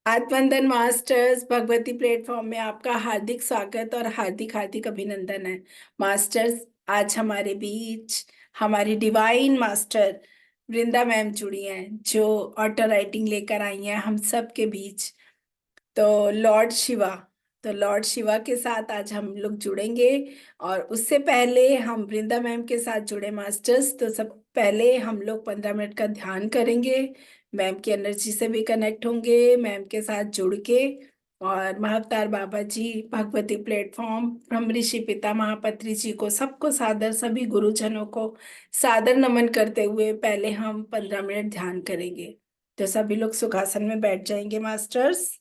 आत्मवंदन masters Bhagwati platform में आपका हार्दिक स्वागत और हार्दिक हार्दिक अभिनंदन है। मास्टर्स, आज हमारे बीच हमारी डिवाइन मास्टर वृंदा मैम जुड़ी हैं, जो ऑटो राइटिंग लेकर आई हैं हम सब के बीच। तो लॉर्ड शिवा तो लॉर्ड शिवा के साथ आज हम लोग जुड़ेंगे। और उससे पहले हम वृंदा मैम के साथ जुड़े मास्टर्स, तो सब पहले हम लोग 15 मिनट का ध्यान करेंगे। मैम की एनर्जी से भी कनेक्ट होंगे, मैम के साथ जुड़ के। और महाअवतार बाबा जी, भगवती प्लेटफॉर्म, ब्रह्म ऋषि पिता महापत्री जी को, सबको सादर, सभी गुरुजनों को सादर नमन करते हुए पहले हम 15 मिनट ध्यान करेंगे। तो सभी लोग सुखासन में बैठ जाएंगे मास्टर्स।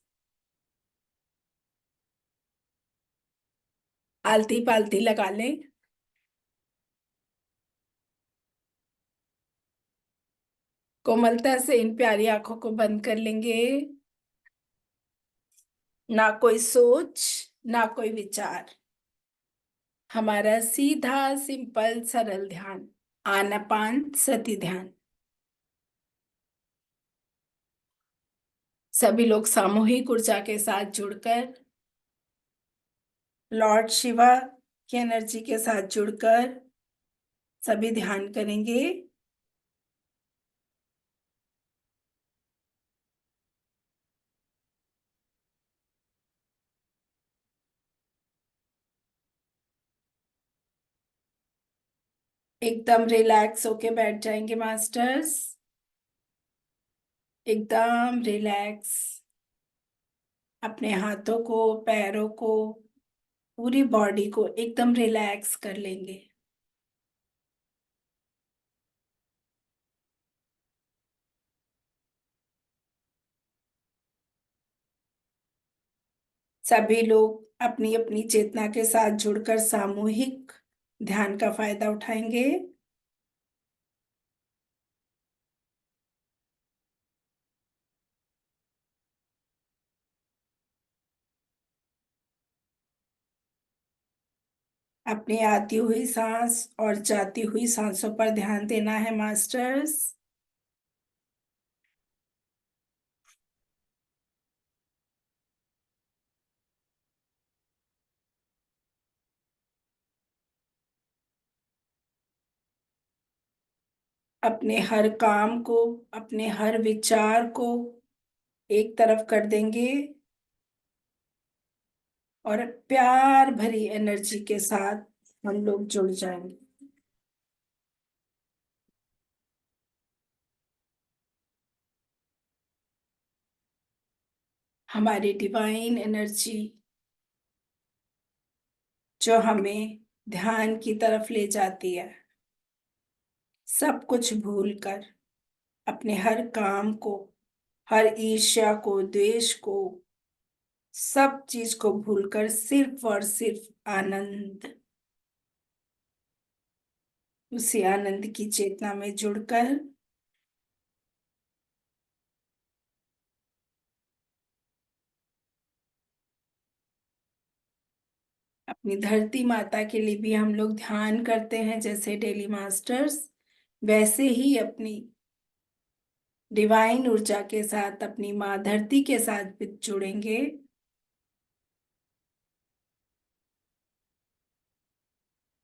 आलती पालती लगा लें। कोमलता से इन प्यारी आंखों को बंद कर लेंगे। ना कोई सोच, ना कोई विचार, हमारा सीधा सिंपल सरल ध्यान, आनापान सति ध्यान। सभी लोग सामूहिक ऊर्जा के साथ जुड़कर, लॉर्ड शिवा की एनर्जी के साथ जुड़कर सभी ध्यान करेंगे। एकदम रिलैक्स होके बैठ जाएंगे मास्टर्स। एकदम रिलैक्स। अपने हाथों को, पैरों को, पूरी बॉडी को एकदम रिलैक्स कर लेंगे। सभी लोग अपनी अपनी चेतना के साथ जुड़कर सामूहिक ध्यान का फायदा उठाएंगे। अपनी आती हुई सांस और जाती हुई सांसों पर ध्यान देना है मास्टर्स। अपने हर काम को, अपने हर विचार को एक तरफ कर देंगे और प्यार भरी एनर्जी के साथ हम लोग जुड़ जाएंगे। हमारी डिवाइन एनर्जी जो हमें ध्यान की तरफ ले जाती है, सब कुछ भूलकर, अपने हर काम को, हर ईर्ष्या को, द्वेष को, सब चीज को भूलकर सिर्फ और सिर्फ आनंद, उसी आनंद की चेतना में जुड़कर अपनी धरती माता के लिए भी हम लोग ध्यान करते हैं जैसे डेली मास्टर्स, वैसे ही अपनी डिवाइन ऊर्जा के साथ, अपनी माँ धरती के साथ भी जुड़ेंगे।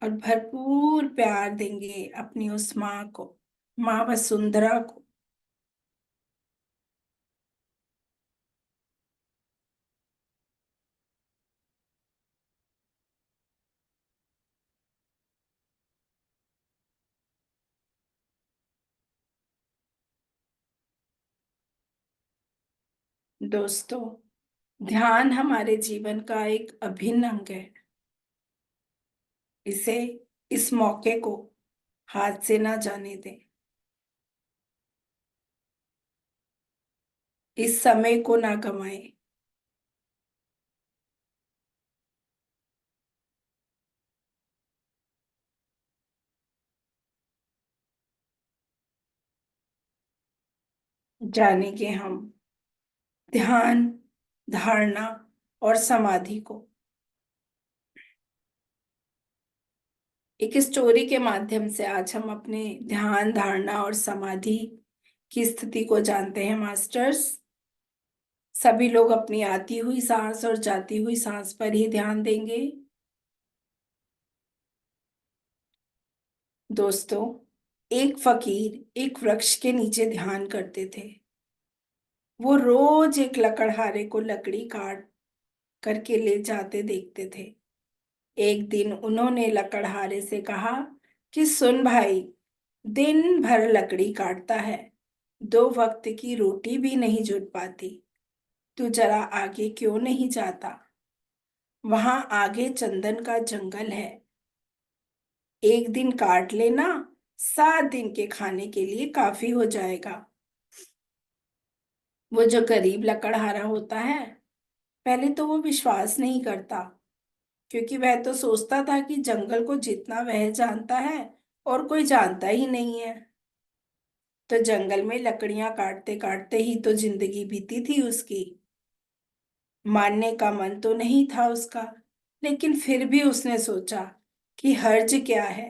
और भरपूर प्यार देंगे अपनी उस माँ को, माँ वसुंधरा को। दोस्तों, ध्यान हमारे जीवन का एक अभिन्न अंग है। इसे, इस मौके को हाथ से ना जाने दें। इस समय को ना गंवाएं। जानेंगे हम ध्यान, धारणा और समाधि को। एक स्टोरी के माध्यम से आज हम अपने ध्यान, धारणा और समाधि की स्थिति को जानते हैं मास्टर्स। सभी लोग अपनी आती हुई सांस और जाती हुई सांस पर ही ध्यान देंगे। दोस्तों, एक फकीर एक वृक्ष के नीचे ध्यान करते थे। वो रोज एक लकड़हारे को लकड़ी काट करके ले जाते देखते थे। एक दिन उन्होंने लकड़हारे से कहा कि सुन भाई, दिन भर लकड़ी काटता है, दो वक्त की रोटी भी नहीं जुट पाती। तू जरा आगे क्यों नहीं जाता? वहां आगे चंदन का जंगल है, एक दिन काट लेना, 7 दिन के खाने के लिए काफी हो जाएगा। वो जो गरीब लकड़हारा होता है, पहले तो वो विश्वास नहीं करता, क्योंकि वह तो सोचता था कि जंगल को जितना वह जानता है और कोई जानता ही नहीं है। तो जंगल में लकड़ियां काटते काटते ही तो जिंदगी बीती थी उसकी। मानने का मन तो नहीं था उसका, लेकिन फिर भी उसने सोचा कि हर्ज क्या है,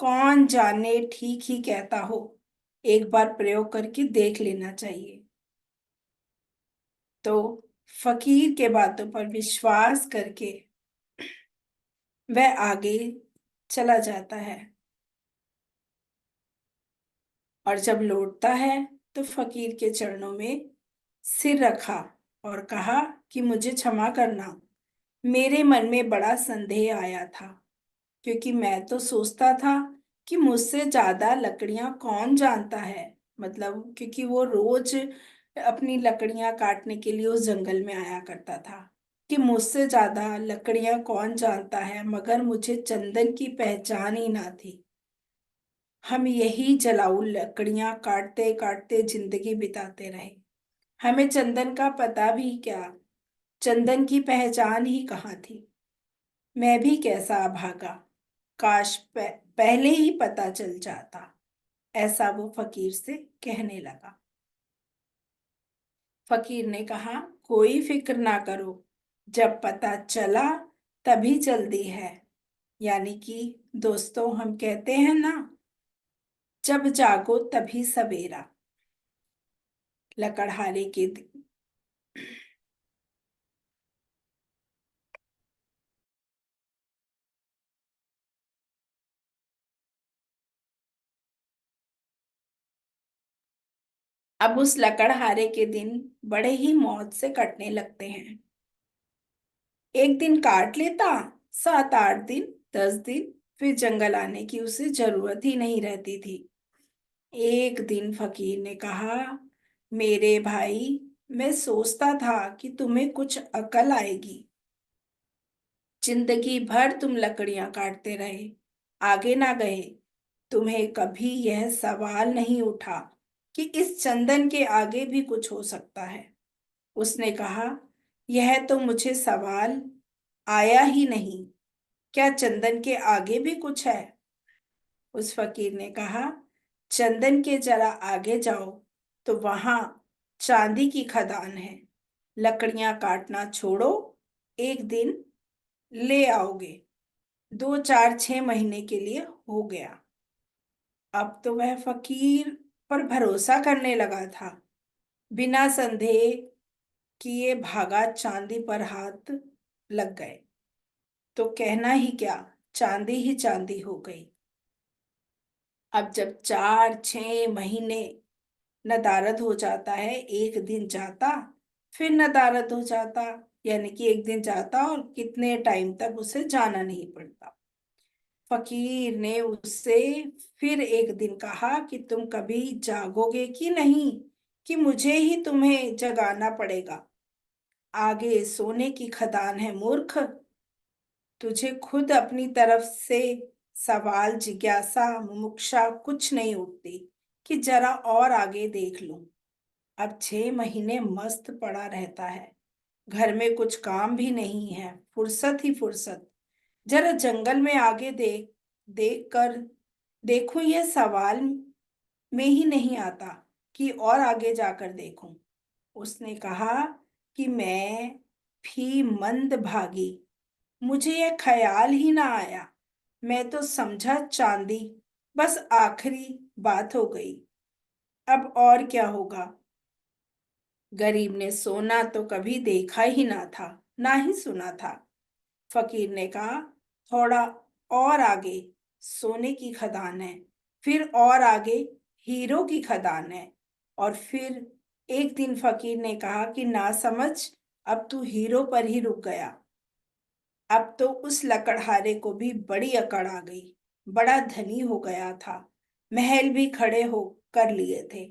कौन जाने ठीक ही कहता हो, एक बार प्रयोग करके देख लेना चाहिए। तो फकीर के बातों पर विश्वास करके वह आगे चला जाता है, और जब लौटता है तो फकीर के चरणों में सिर रखा और कहा कि मुझे क्षमा करना, मेरे मन में बड़ा संदेह आया था, क्योंकि मैं तो सोचता था कि मुझसे ज्यादा लकड़ियां कौन जानता है। मतलब क्योंकि वो रोज अपनी लकड़ियां काटने के लिए उस जंगल में आया करता था, कि मुझसे ज्यादा लकड़ियां कौन जानता है, मगर मुझे चंदन की पहचान ही ना थी। हम यही जलाऊ लकड़ियां काटते काटते जिंदगी बिताते रहे, हमें चंदन का पता भी क्या, चंदन की पहचान ही कहाँ थी। मैं भी कैसा अभागा, काश पहले ही पता चल जाता। ऐसा वो फकीर से कहने लगा। फकीर ने कहा, कोई फिक्र ना करो, जब पता चला तभी जल्दी है। यानी कि दोस्तों, हम कहते हैं ना, जब जागो तभी सवेरा। लकड़हारे के अब उस लकड़हारे के दिन बड़े ही मौज से कटने लगते हैं। एक दिन काट लेता, 7 8 दिन, 10 दिन, फिर जंगल आने की उसे जरूरत ही नहीं रहती थी। एक दिन फकीर ने कहा, मेरे भाई, मैं सोचता था कि तुम्हें कुछ अकल आएगी। जिंदगी भर तुम लकड़ियां काटते रहे, आगे ना गए। तुम्हें कभी यह सवाल नहीं उठा कि इस चंदन के आगे भी कुछ हो सकता है। उसने कहा, यह तो मुझे सवाल आया ही नहीं, क्या चंदन के आगे भी कुछ है? उस फकीर ने कहा, चंदन के जरा आगे जाओ तो वहां चांदी की खदान है। लकड़ियां काटना छोड़ो, एक दिन ले आओगे, 2 4 6 महीने के लिए हो गया। अब तो वह फकीर पर भरोसा करने लगा था। बिना संदेह किए भागा, चांदी पर हाथ लग गए। तो कहना ही क्या, चांदी ही चांदी हो गई। अब जब 4 6 महीने नदारद हो जाता है, एक दिन जाता, फिर नदारद हो जाता, यानी कि एक दिन जाता और कितने टाइम तक उसे जाना नहीं पड़ता। फकीर ने उससे फिर एक दिन कहा कि तुम कभी जागोगे कि नहीं, कि मुझे ही तुम्हें जगाना पड़ेगा? आगे सोने की खदान है मूर्ख। तुझे खुद अपनी तरफ से सवाल, जिज्ञासा, मुमुक्षा कुछ नहीं उठती कि जरा और आगे देख लूं। अब 6 महीने मस्त पड़ा रहता है, घर में कुछ काम भी नहीं है, फुर्सत ही फुर्सत। जरा जंगल में आगे देख देख कर देखूं, यह सवाल में ही नहीं आता कि और आगे जाकर देखूं। उसने कहा कि मैं भी मंद भागी, मुझे यह ख्याल ही ना आया। मैं तो समझा चांदी, बस आखिरी बात हो गई। अब और क्या होगा? गरीब ने सोना तो कभी देखा ही ना था, ना ही सुना था। फकीर ने कहा, थोड़ा और आगे सोने की खदान है, फिर और आगे हीरो की खदान है। और फिर एक दिन फकीर ने कहा कि ना समझ, अब तू हीरो पर ही रुक गया। अब तो उस लकड़हारे को भी बड़ी अकड़ आ गई। बड़ा धनी हो गया था, महल भी खड़े हो कर लिए थे।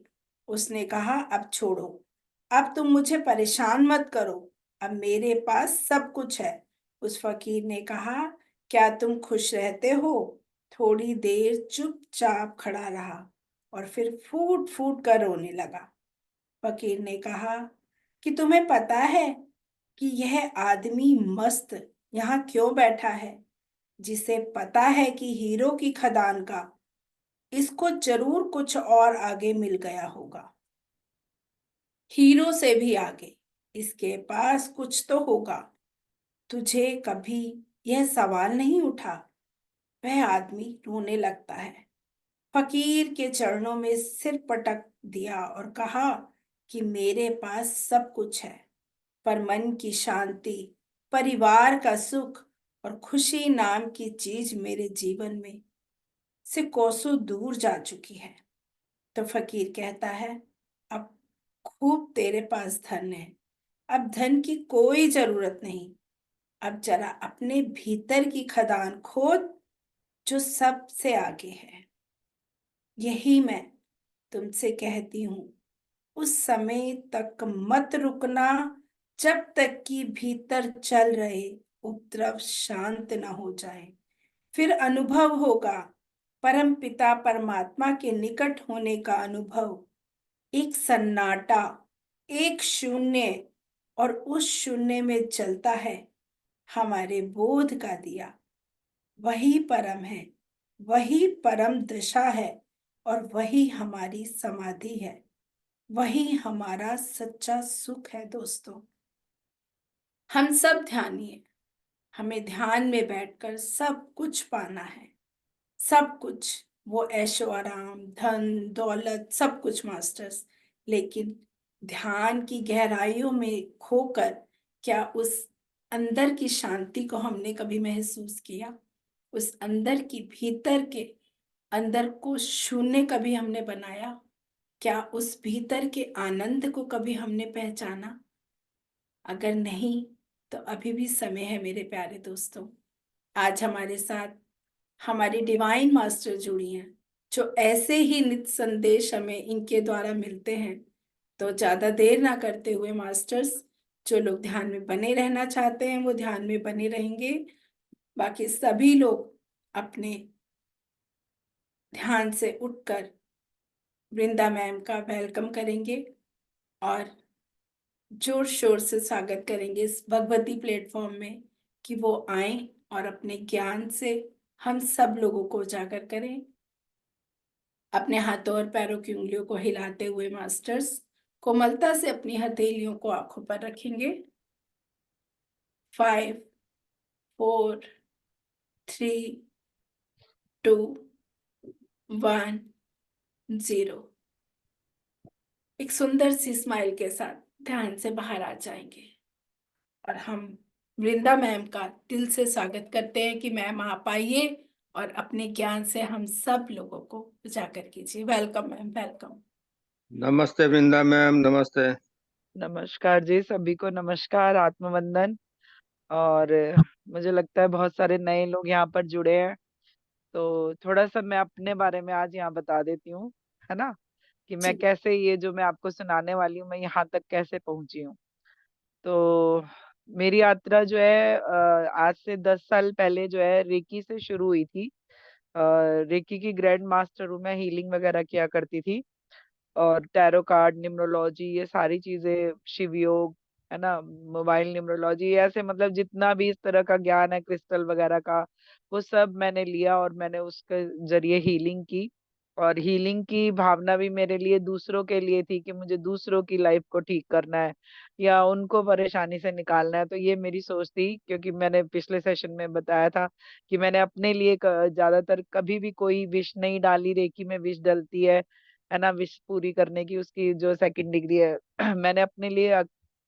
उसने कहा, अब छोड़ो, अब तुम मुझे परेशान मत करो, अब मेरे पास सब कुछ है। उस फकीर ने कहा, क्या तुम खुश रहते हो? थोड़ी देर चुपचाप खड़ा रहा और फिर फूट फूट कर रोने लगा। फकीर ने कहा कि तुम्हें पता है कि यह आदमी मस्त यहाँ क्यों बैठा है? जिसे पता है कि हीरो की खदान का इसको जरूर कुछ और आगे मिल गया होगा, हीरो से भी आगे इसके पास कुछ तो होगा। तुझे कभी यह सवाल नहीं उठा? वह आदमी रोने लगता है, फकीर के चरणों में सिर पटक दिया और कहा कि मेरे पास सब कुछ है, पर मन की शांति, परिवार का सुख और खुशी नाम की चीज मेरे जीवन में से कोसों दूर जा चुकी है। तो फकीर कहता है, अब खूब तेरे पास धन है, अब धन की कोई जरूरत नहीं। अब जरा अपने भीतर की खदान खोद, जो सबसे आगे है। यही मैं तुमसे कहती हूँ, उस समय तक मत रुकना जब तक कि भीतर चल रहे उपद्रव शांत न हो जाए। फिर अनुभव होगा, परम पिता परमात्मा के निकट होने का अनुभव। एक सन्नाटा, एक शून्य, और उस शून्य में चलता है हमारे बोध का दिया। वही परम है, वही परम दशा है, और वही हमारी समाधि है। वही हमारा सच्चा सुख है दोस्तों। हम सब ध्यानी हैं, हमें ध्यान में बैठकर सब कुछ पाना है। सब कुछ, वो ऐशो आराम, धन दौलत, सब कुछ मास्टर्स। लेकिन ध्यान की गहराइयों में खोकर क्या उस अंदर की शांति को हमने कभी महसूस किया? उस अंदर की भीतर के अंदर को शून्य कभी हमने बनाया? क्या उस भीतर के आनंद को कभी हमने पहचाना? अगर नहीं, तो अभी भी समय है मेरे प्यारे दोस्तों। आज हमारे साथ हमारी डिवाइन मास्टर जुड़ी हैं, जो ऐसे ही नित्य संदेश हमें इनके द्वारा मिलते हैं। तो ज्यादा देर ना करते हुए मास्टर्स, जो लोग ध्यान में बने रहना चाहते हैं वो ध्यान में बने रहेंगे। बाकी सभी लोग अपने ध्यान से उठकर वृंदा मैम का वेलकम करेंगे और जोर शोर से स्वागत करेंगे इस भगवती प्लेटफॉर्म में, कि वो आए और अपने ज्ञान से हम सब लोगों को उजागर करें। अपने हाथों और पैरों की उंगलियों को हिलाते हुए मास्टर्स कोमलता से अपनी हथेलियों को आंखों पर रखेंगे। 5, 4, 3, 2, 1, 0। एक सुंदर सी स्माइल के साथ ध्यान से बाहर आ जाएंगे और हम वृंदा मैम का दिल से स्वागत करते हैं कि मैम आप आइए और अपने ज्ञान से हम सब लोगों को उजागर कीजिए। Welcome ma'am, welcome. नमस्ते वृंदा मैम, नमस्ते। नमस्कार जी, सभी को नमस्कार, आत्मवंदन। और मुझे लगता है बहुत सारे नए लोग यहाँ पर जुड़े हैं, तो थोड़ा सा मैं अपने बारे में आज यहाँ बता देती हूँ, है ना, कि मैं जी। कैसे ये जो मैं आपको सुनाने वाली हूँ मैं यहाँ तक कैसे पहुंची हूँ। तो मेरी यात्रा जो है आज से 10 साल पहले जो है रेकी से शुरू हुई थी। रेकी की ग्रैंड मास्टर हूँ मैं, हीलिंग वगैरह किया करती थी। और टैरो कार्ड, न्यूमरोलॉजी, ये सारी चीजें, शिव योग, है ना, मोबाइल न्यूमरोलॉजी, ऐसे मतलब जितना भी इस तरह का ज्ञान है क्रिस्टल वगैरह का, वो सब मैंने लिया और मैंने उसके जरिए हीलिंग की। और हीलिंग की भावना भी मेरे लिए दूसरों के लिए थी कि मुझे दूसरों की लाइफ को ठीक करना है या उनको परेशानी से निकालना है। तो ये मेरी सोच थी, क्योंकि मैंने पिछले सेशन में बताया था कि मैंने अपने लिए ज्यादातर कभी भी कोई विश नहीं डाली। रेकी में विश डलती है है ना, विश पूरी करने की, उसकी जो सेकंड डिग्री है। मैंने अपने लिए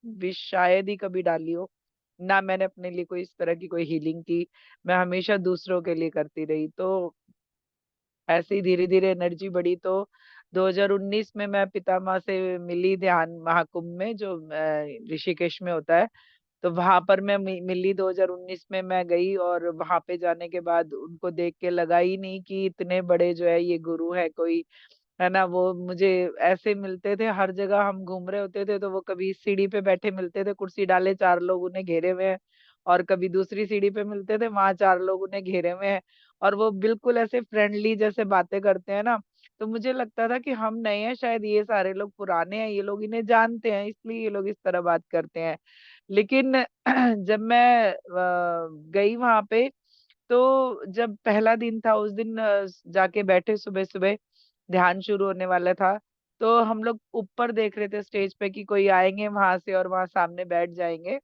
विश शायद ही कभी डाली हो, ना मैंने अपने लिए कोई इस तरह की कोई हीलिंग की। मैं हमेशा दूसरों के लिए करती रही। तो ऐसे ही धीरे धीरे एनर्जी बढ़ी। तो 2019 में मैं पितामह से मिली ध्यान महाकुंभ में, जो ऋषिकेश में होता है। तो वहां पर मैं मिली 2019 में। मैं गई और वहां पे जाने के बाद उनको देख के लगा ही नहीं कि इतने बड़े जो है ये गुरु है कोई, है ना। वो मुझे ऐसे मिलते थे हर जगह, हम घूम रहे होते थे तो वो कभी सीढ़ी पे बैठे मिलते थे, कुर्सी डाले, चार लोग उन्हें घेरे हुए हैं। और कभी दूसरी सीढ़ी पे मिलते थे, वहां चार लोग उन्हें घेरे हुए हैं। और वो बिल्कुल ऐसे फ्रेंडली जैसे बातें करते हैं ना। तो मुझे लगता था कि हम नए हैं, शायद ये सारे लोग पुराने हैं, ये लोग इन्हें जानते हैं इसलिए ये लोग इस तरह बात करते हैं। लेकिन जब मैं गई वहां पे, तो जब पहला दिन था उस दिन जाके बैठे सुबह सुबह, ध्यान शुरू होने वाला था। तो हम लोग ऊपर देख रहे थे स्टेज पे कि कोई आएंगे वहां से और वहां सामने बैठ जाएंगे।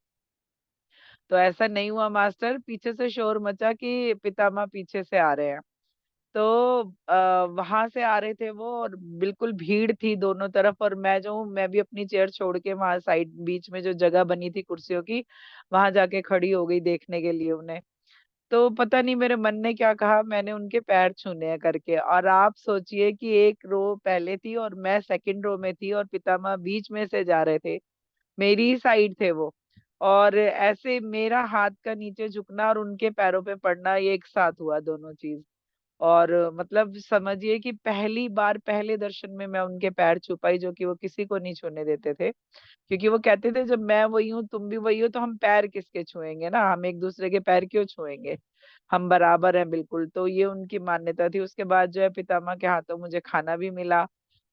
तो ऐसा नहीं हुआ मास्टर, पीछे से शोर मचा कि पितामह पीछे से आ रहे हैं। तो वहां से आ रहे थे वो, और बिल्कुल भीड़ थी दोनों तरफ। और मैं जो हूँ, मैं भी अपनी चेयर छोड़ के वहां साइड बीच में जो जगह बनी थी कुर्सियों की, वहां जाके खड़ी हो गई देखने के लिए उन्हें। तो पता नहीं मेरे मन ने क्या कहा, मैंने उनके पैर छूने हैं करके। और आप सोचिए कि एक रो पहले थी और मैं सेकंड रो में थी और पितामह बीच में से जा रहे थे, मेरी ही साइड थे वो। और ऐसे मेरा हाथ का नीचे झुकना और उनके पैरों पे पड़ना, ये एक साथ हुआ दोनों चीज। और मतलब समझिए कि पहली बार पहले दर्शन में मैं उनके पैर छू पाई, जो कि वो किसी को नहीं छूने देते थे। क्योंकि वो कहते थे जब मैं वही हूँ तुम भी वही हो, तो हम पैर किसके छुएंगे ना, हम एक दूसरे के पैर क्यों छुएंगे, हम बराबर हैं बिल्कुल। तो ये उनकी मान्यता थी। उसके बाद जो है पितामह के हाथों मुझे खाना भी मिला।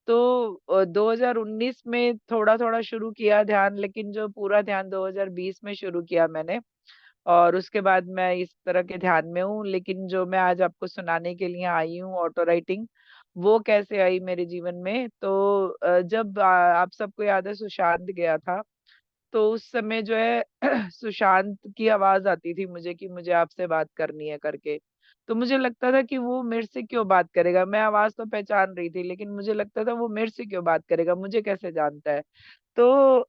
तो 2019 में थोड़ा थोड़ा शुरू किया ध्यान, लेकिन जो पूरा ध्यान 2020 में शुरू किया मैंने। और उसके बाद मैं इस तरह के ध्यान में हूँ। लेकिन जो मैं आज आपको सुनाने के लिए आई हूँ, ऑटो राइटिंग, वो कैसे आई मेरे जीवन में। तो जब आप सबको याद है सुशांत गया था, तो उस समय जो है सुशांत की आवाज आती थी मुझे कि मुझे आपसे बात करनी है करके। तो मुझे लगता था कि वो मेरे से क्यों बात करेगा, मैं आवाज तो पहचान रही थी, लेकिन मुझे लगता था वो मेरे से क्यों बात करेगा, मुझे कैसे जानता है। तो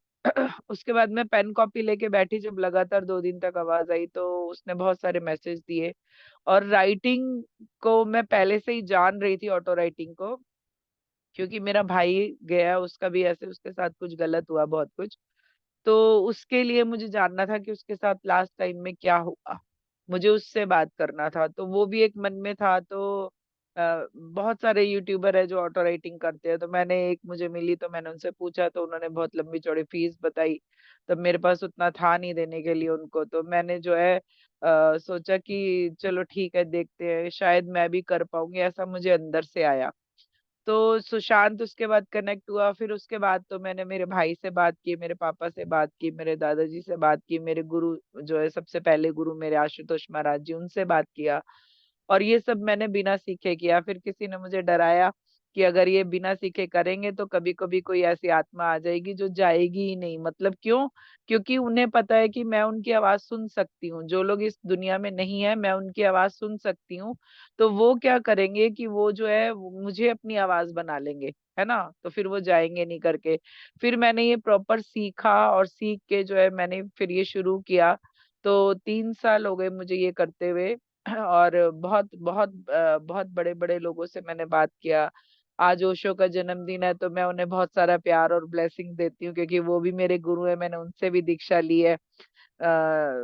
उसके बाद मैं पेन कॉपी लेके बैठी, जब लगातार 2 दिन तक आवाज आई तो उसने बहुत सारे मैसेज दिए। और राइटिंग को मैं पहले से ही जान रही थी, ऑटो राइटिंग को, क्योंकि मेरा भाई गया, उसका भी ऐसे उसके साथ कुछ गलत हुआ, बहुत कुछ। तो उसके लिए मुझे जानना था कि उसके साथ लास्ट टाइम में क्या हुआ, मुझे उससे बात करना था। तो वो भी एक मन में था। तो बहुत सारे यूट्यूबर है जो ऑटो राइटिंग करते हैं, तो मैंने एक मुझे मिली, तो मैंने उनसे पूछा, तो उन्होंने बहुत लंबी चौड़ी फीस बताई। तब मेरे पास उतना था नहीं देने के लिए उनको। तो मैंने जो है सोचा कि चलो ठीक है, देखते हैं, शायद मैं भी कर पाऊंगी, ऐसा मुझे अंदर से आया। तो सुशांत उसके बाद कनेक्ट हुआ। फिर उसके बाद तो मैंने मेरे भाई से बात की, मेरे पापा से बात की, मेरे दादाजी से बात की, मेरे गुरु जो है सबसे पहले गुरु मेरे आशुतोष महाराज जी, उनसे बात किया। और ये सब मैंने बिना सीखे किया। फिर किसी ने मुझे डराया कि अगर ये बिना सीखे करेंगे तो कभी कभी कोई ऐसी आत्मा आ जाएगी जो जाएगी ही नहीं। मतलब क्यों? क्योंकि उन्हें पता है कि मैं उनकी आवाज सुन सकती हूँ, जो लोग इस दुनिया में नहीं है मैं उनकी आवाज सुन सकती हूँ। तो वो क्या करेंगे कि वो जो है वो मुझे अपनी आवाज बना लेंगे, है ना। तो फिर वो जाएंगे नहीं करके। फिर मैंने ये प्रॉपर सीखा, और सीख के जो है मैंने फिर ये शुरू किया। तो 3 साल हो गए मुझे ये करते हुए। और बहुत बहुत बहुत बड़े बड़े लोगों से मैंने बात किया। आज ओशो का जन्मदिन है, तो मैं उन्हें बहुत सारा प्यार और ब्लेसिंग देती हूँ, क्योंकि वो भी मेरे गुरु है, मैंने उनसे भी दीक्षा ली है।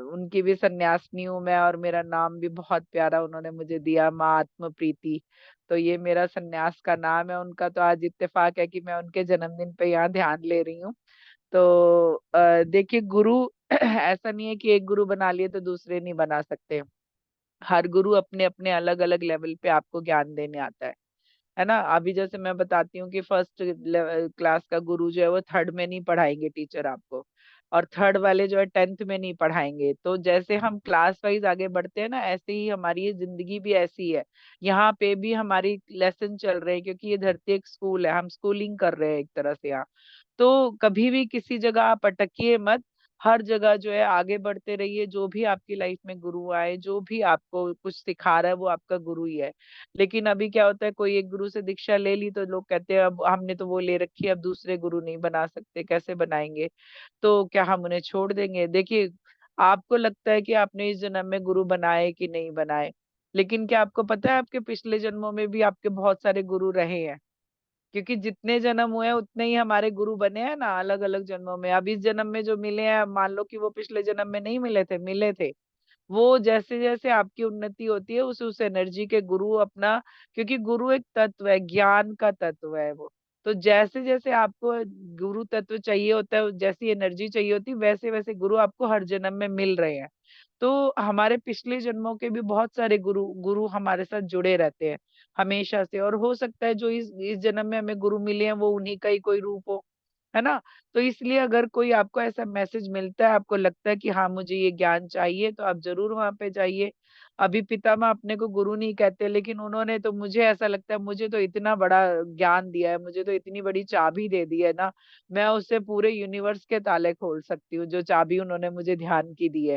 उनकी भी सन्यासिनी हूँ मैं, और मेरा नाम भी बहुत प्यारा उन्होंने मुझे दिया, माँ आत्म प्रीति। तो ये मेरा सन्यास का नाम है उनका। तो आज इत्तेफाक है कि मैं उनके जन्मदिन पे यहाँ ध्यान ले रही हूँ। तो देखिए गुरु ऐसा नहीं है कि एक गुरु बना लिए तो दूसरे नहीं बना सकते। हर गुरु अपने अपने अलग अलग लेवल पे आपको ज्ञान देने आता है ना। अभी जैसे मैं बताती हूँ कि फर्स्ट क्लास का गुरु जो है वो थर्ड में नहीं पढ़ाएंगे टीचर आपको, और थर्ड वाले जो है 10th में नहीं पढ़ाएंगे। तो जैसे हम क्लास वाइज आगे बढ़ते हैं ना, ऐसे ही हमारी ये जिंदगी भी ऐसी है। यहाँ पे भी हमारी लेसन चल रहे हैं, क्योंकि ये धरती एक स्कूल है, हम स्कूलिंग कर रहे हैं एक तरह से यहाँ। तो कभी भी किसी जगह आप अटकिए मत। हर जगह जो है आगे बढ़ते रहिए। जो भी आपकी लाइफ में गुरु आए, जो भी आपको कुछ सिखा रहा है, वो आपका गुरु ही है। लेकिन अभी क्या होता है, कोई एक गुरु से दीक्षा ले ली तो लोग कहते हैं अब हमने तो वो ले रखी है, अब दूसरे गुरु नहीं बना सकते, कैसे बनाएंगे? तो क्या हम उन्हें छोड़ देंगे? देखिए, आपको लगता है कि आपने इस जन्म में गुरु बनाए कि नहीं बनाए, लेकिन क्या आपको पता है आपके पिछले जन्मों में भी आपके बहुत सारे गुरु रहे हैं? क्योंकि जितने जन्म हुए हैं उतने ही हमारे गुरु बने हैं ना, अलग अलग जन्मों में। अब इस जन्म में जो मिले हैं, मान लो कि वो पिछले जन्म में नहीं मिले थे, मिले थे। वो जैसे जैसे आपकी उन्नति होती है उस एनर्जी के गुरु अपना, क्योंकि गुरु एक तत्व है, ज्ञान का तत्व है वो। तो जैसे जैसे आपको गुरु तत्व चाहिए होता है, जैसी एनर्जी चाहिए होती है, वैसे वैसे गुरु आपको हर जन्म में मिल रहे हैं। तो हमारे पिछले जन्मों के भी बहुत सारे गुरु गुरु हमारे साथ जुड़े रहते हैं हमेशा से, और हो सकता है जो इस जन्म में हमें गुरु मिले हैं वो उन्हीं का ही कोई रूप हो, है ना? तो इसलिए अगर कोई आपको ऐसा मैसेज मिलता है, आपको लगता है कि हाँ मुझे ये ज्ञान चाहिए, तो आप जरूर वहां पे जाइए। अभी पितामह अपने को गुरु नहीं कहते, लेकिन उन्होंने तो, मुझे ऐसा लगता है, मुझे तो इतना बड़ा ज्ञान दिया है, मुझे तो इतनी बड़ी चाबी दे दी है ना, मैं उससे पूरे यूनिवर्स के ताले खोल सकती हूँ, जो चाबी उन्होंने मुझे ध्यान की दी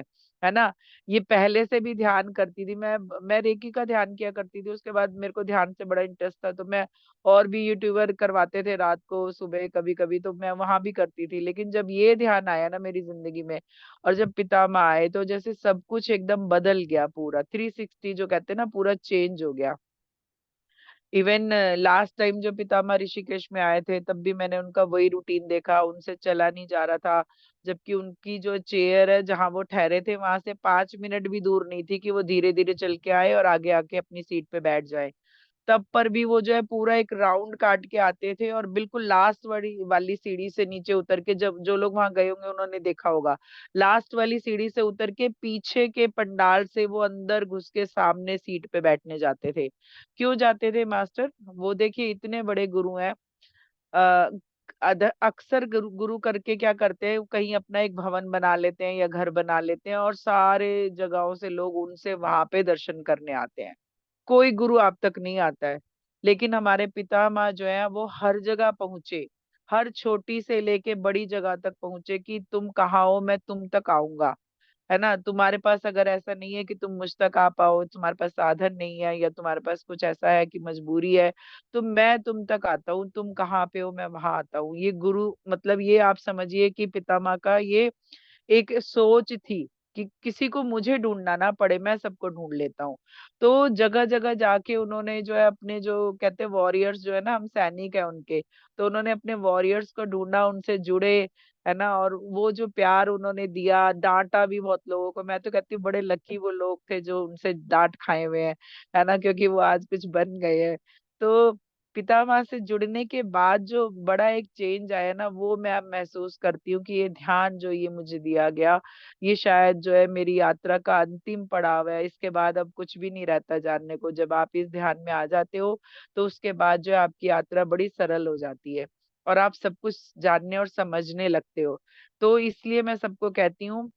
है ना? ये पहले से भी ध्यान करती थी मैं रेकी का ध्यान किया करती थी, उसके बाद मेरे को ध्यान से बड़ा इंटरेस्ट था, तो मैं, और भी यूट्यूबर करवाते थे रात को सुबह कभी कभी, तो मैं वहां भी करती थी। लेकिन जब ये ध्यान आया ना मेरी जिंदगी में, और जब पितामह आए, तो जैसे सब कुछ एकदम बदल गया, पूरा 360 जो कहते हैं ना, पूरा चेंज हो गया। इवन लास्ट टाइम जो पितामह ऋषिकेश में आए थे, तब भी मैंने उनका वही रूटीन देखा, उनसे चला नहीं जा रहा था। जबकि उनकी जो चेयर है जहां वो ठहरे थे, वहां से 5 मिनट भी दूर नहीं थी कि वो धीरे धीरे चल के आए और आगे आके अपनी सीट पे बैठ जाए। तब पर भी वो जो है पूरा एक राउंड काट के आते थे, और बिल्कुल लास्ट वाली वाली सीढ़ी से नीचे उतर के, जब जो लोग वहां गए होंगे उन्होंने देखा होगा, लास्ट वाली सीढ़ी से उतर के पीछे के पंडाल से वो अंदर घुस के सामने सीट पे बैठने जाते थे। क्यों जाते थे मास्टर? वो देखिए इतने बड़े गुरु हैं। अ, अक्सर गुरु गुरु करके क्या करते हैं, कहीं अपना एक भवन बना लेते हैं या घर बना लेते हैं, और सारे जगहों से लोग उनसे वहां पे दर्शन करने आते हैं। कोई गुरु आप तक नहीं आता है। लेकिन हमारे पितामह जो है वो हर जगह पहुंचे, हर छोटी से लेके बड़ी जगह तक पहुंचे, कि तुम कहाँ हो, मैं तुम तक आऊंगा, है ना? तुम्हारे पास अगर ऐसा नहीं है कि तुम मुझ तक आ पाओ, तुम्हारे पास साधन नहीं है, या तुम्हारे पास कुछ ऐसा है कि मजबूरी है, तो मैं तुम तक आता हूँ, तुम कहाँ पे हो मैं वहां आता हूँ। ये गुरु मतलब, ये आप समझिए कि पितामह का ये एक सोच थी कि किसी को मुझे ढूंढना ना पड़े, मैं सबको ढूंढ लेता हूँ। तो जगह जगह जाके उन्होंने जो है अपने, जो कहते हैं वॉरियर्स, जो है ना, हम सैनिक है उनके, तो उन्होंने अपने वॉरियर्स को ढूंढा, उनसे जुड़े, है ना? और वो जो प्यार उन्होंने दिया, डांटा भी बहुत लोगों को। मैं तो कहती हूँ बड़े लकी वो लोग थे जो उनसे डांट खाए हुए हैं, है ना? क्योंकि वो आज कुछ बन गए हैं। तो पितामह से जुड़ने के बाद जो बड़ा एक चेंज आया ना, वो मैं अब महसूस करती हूँ कि ये ध्यान जो ये मुझे दिया गया, ये शायद जो है मेरी यात्रा का अंतिम पड़ाव है। इसके बाद अब कुछ भी नहीं रहता जानने को। जब आप इस ध्यान में आ जाते हो, तो उसके बाद जो है आपकी यात्रा बड़ी सरल हो जाती है, और आप सब कुछ जानने और समझने लगते हो। तो इसलिए मैं सबको कहती हूँ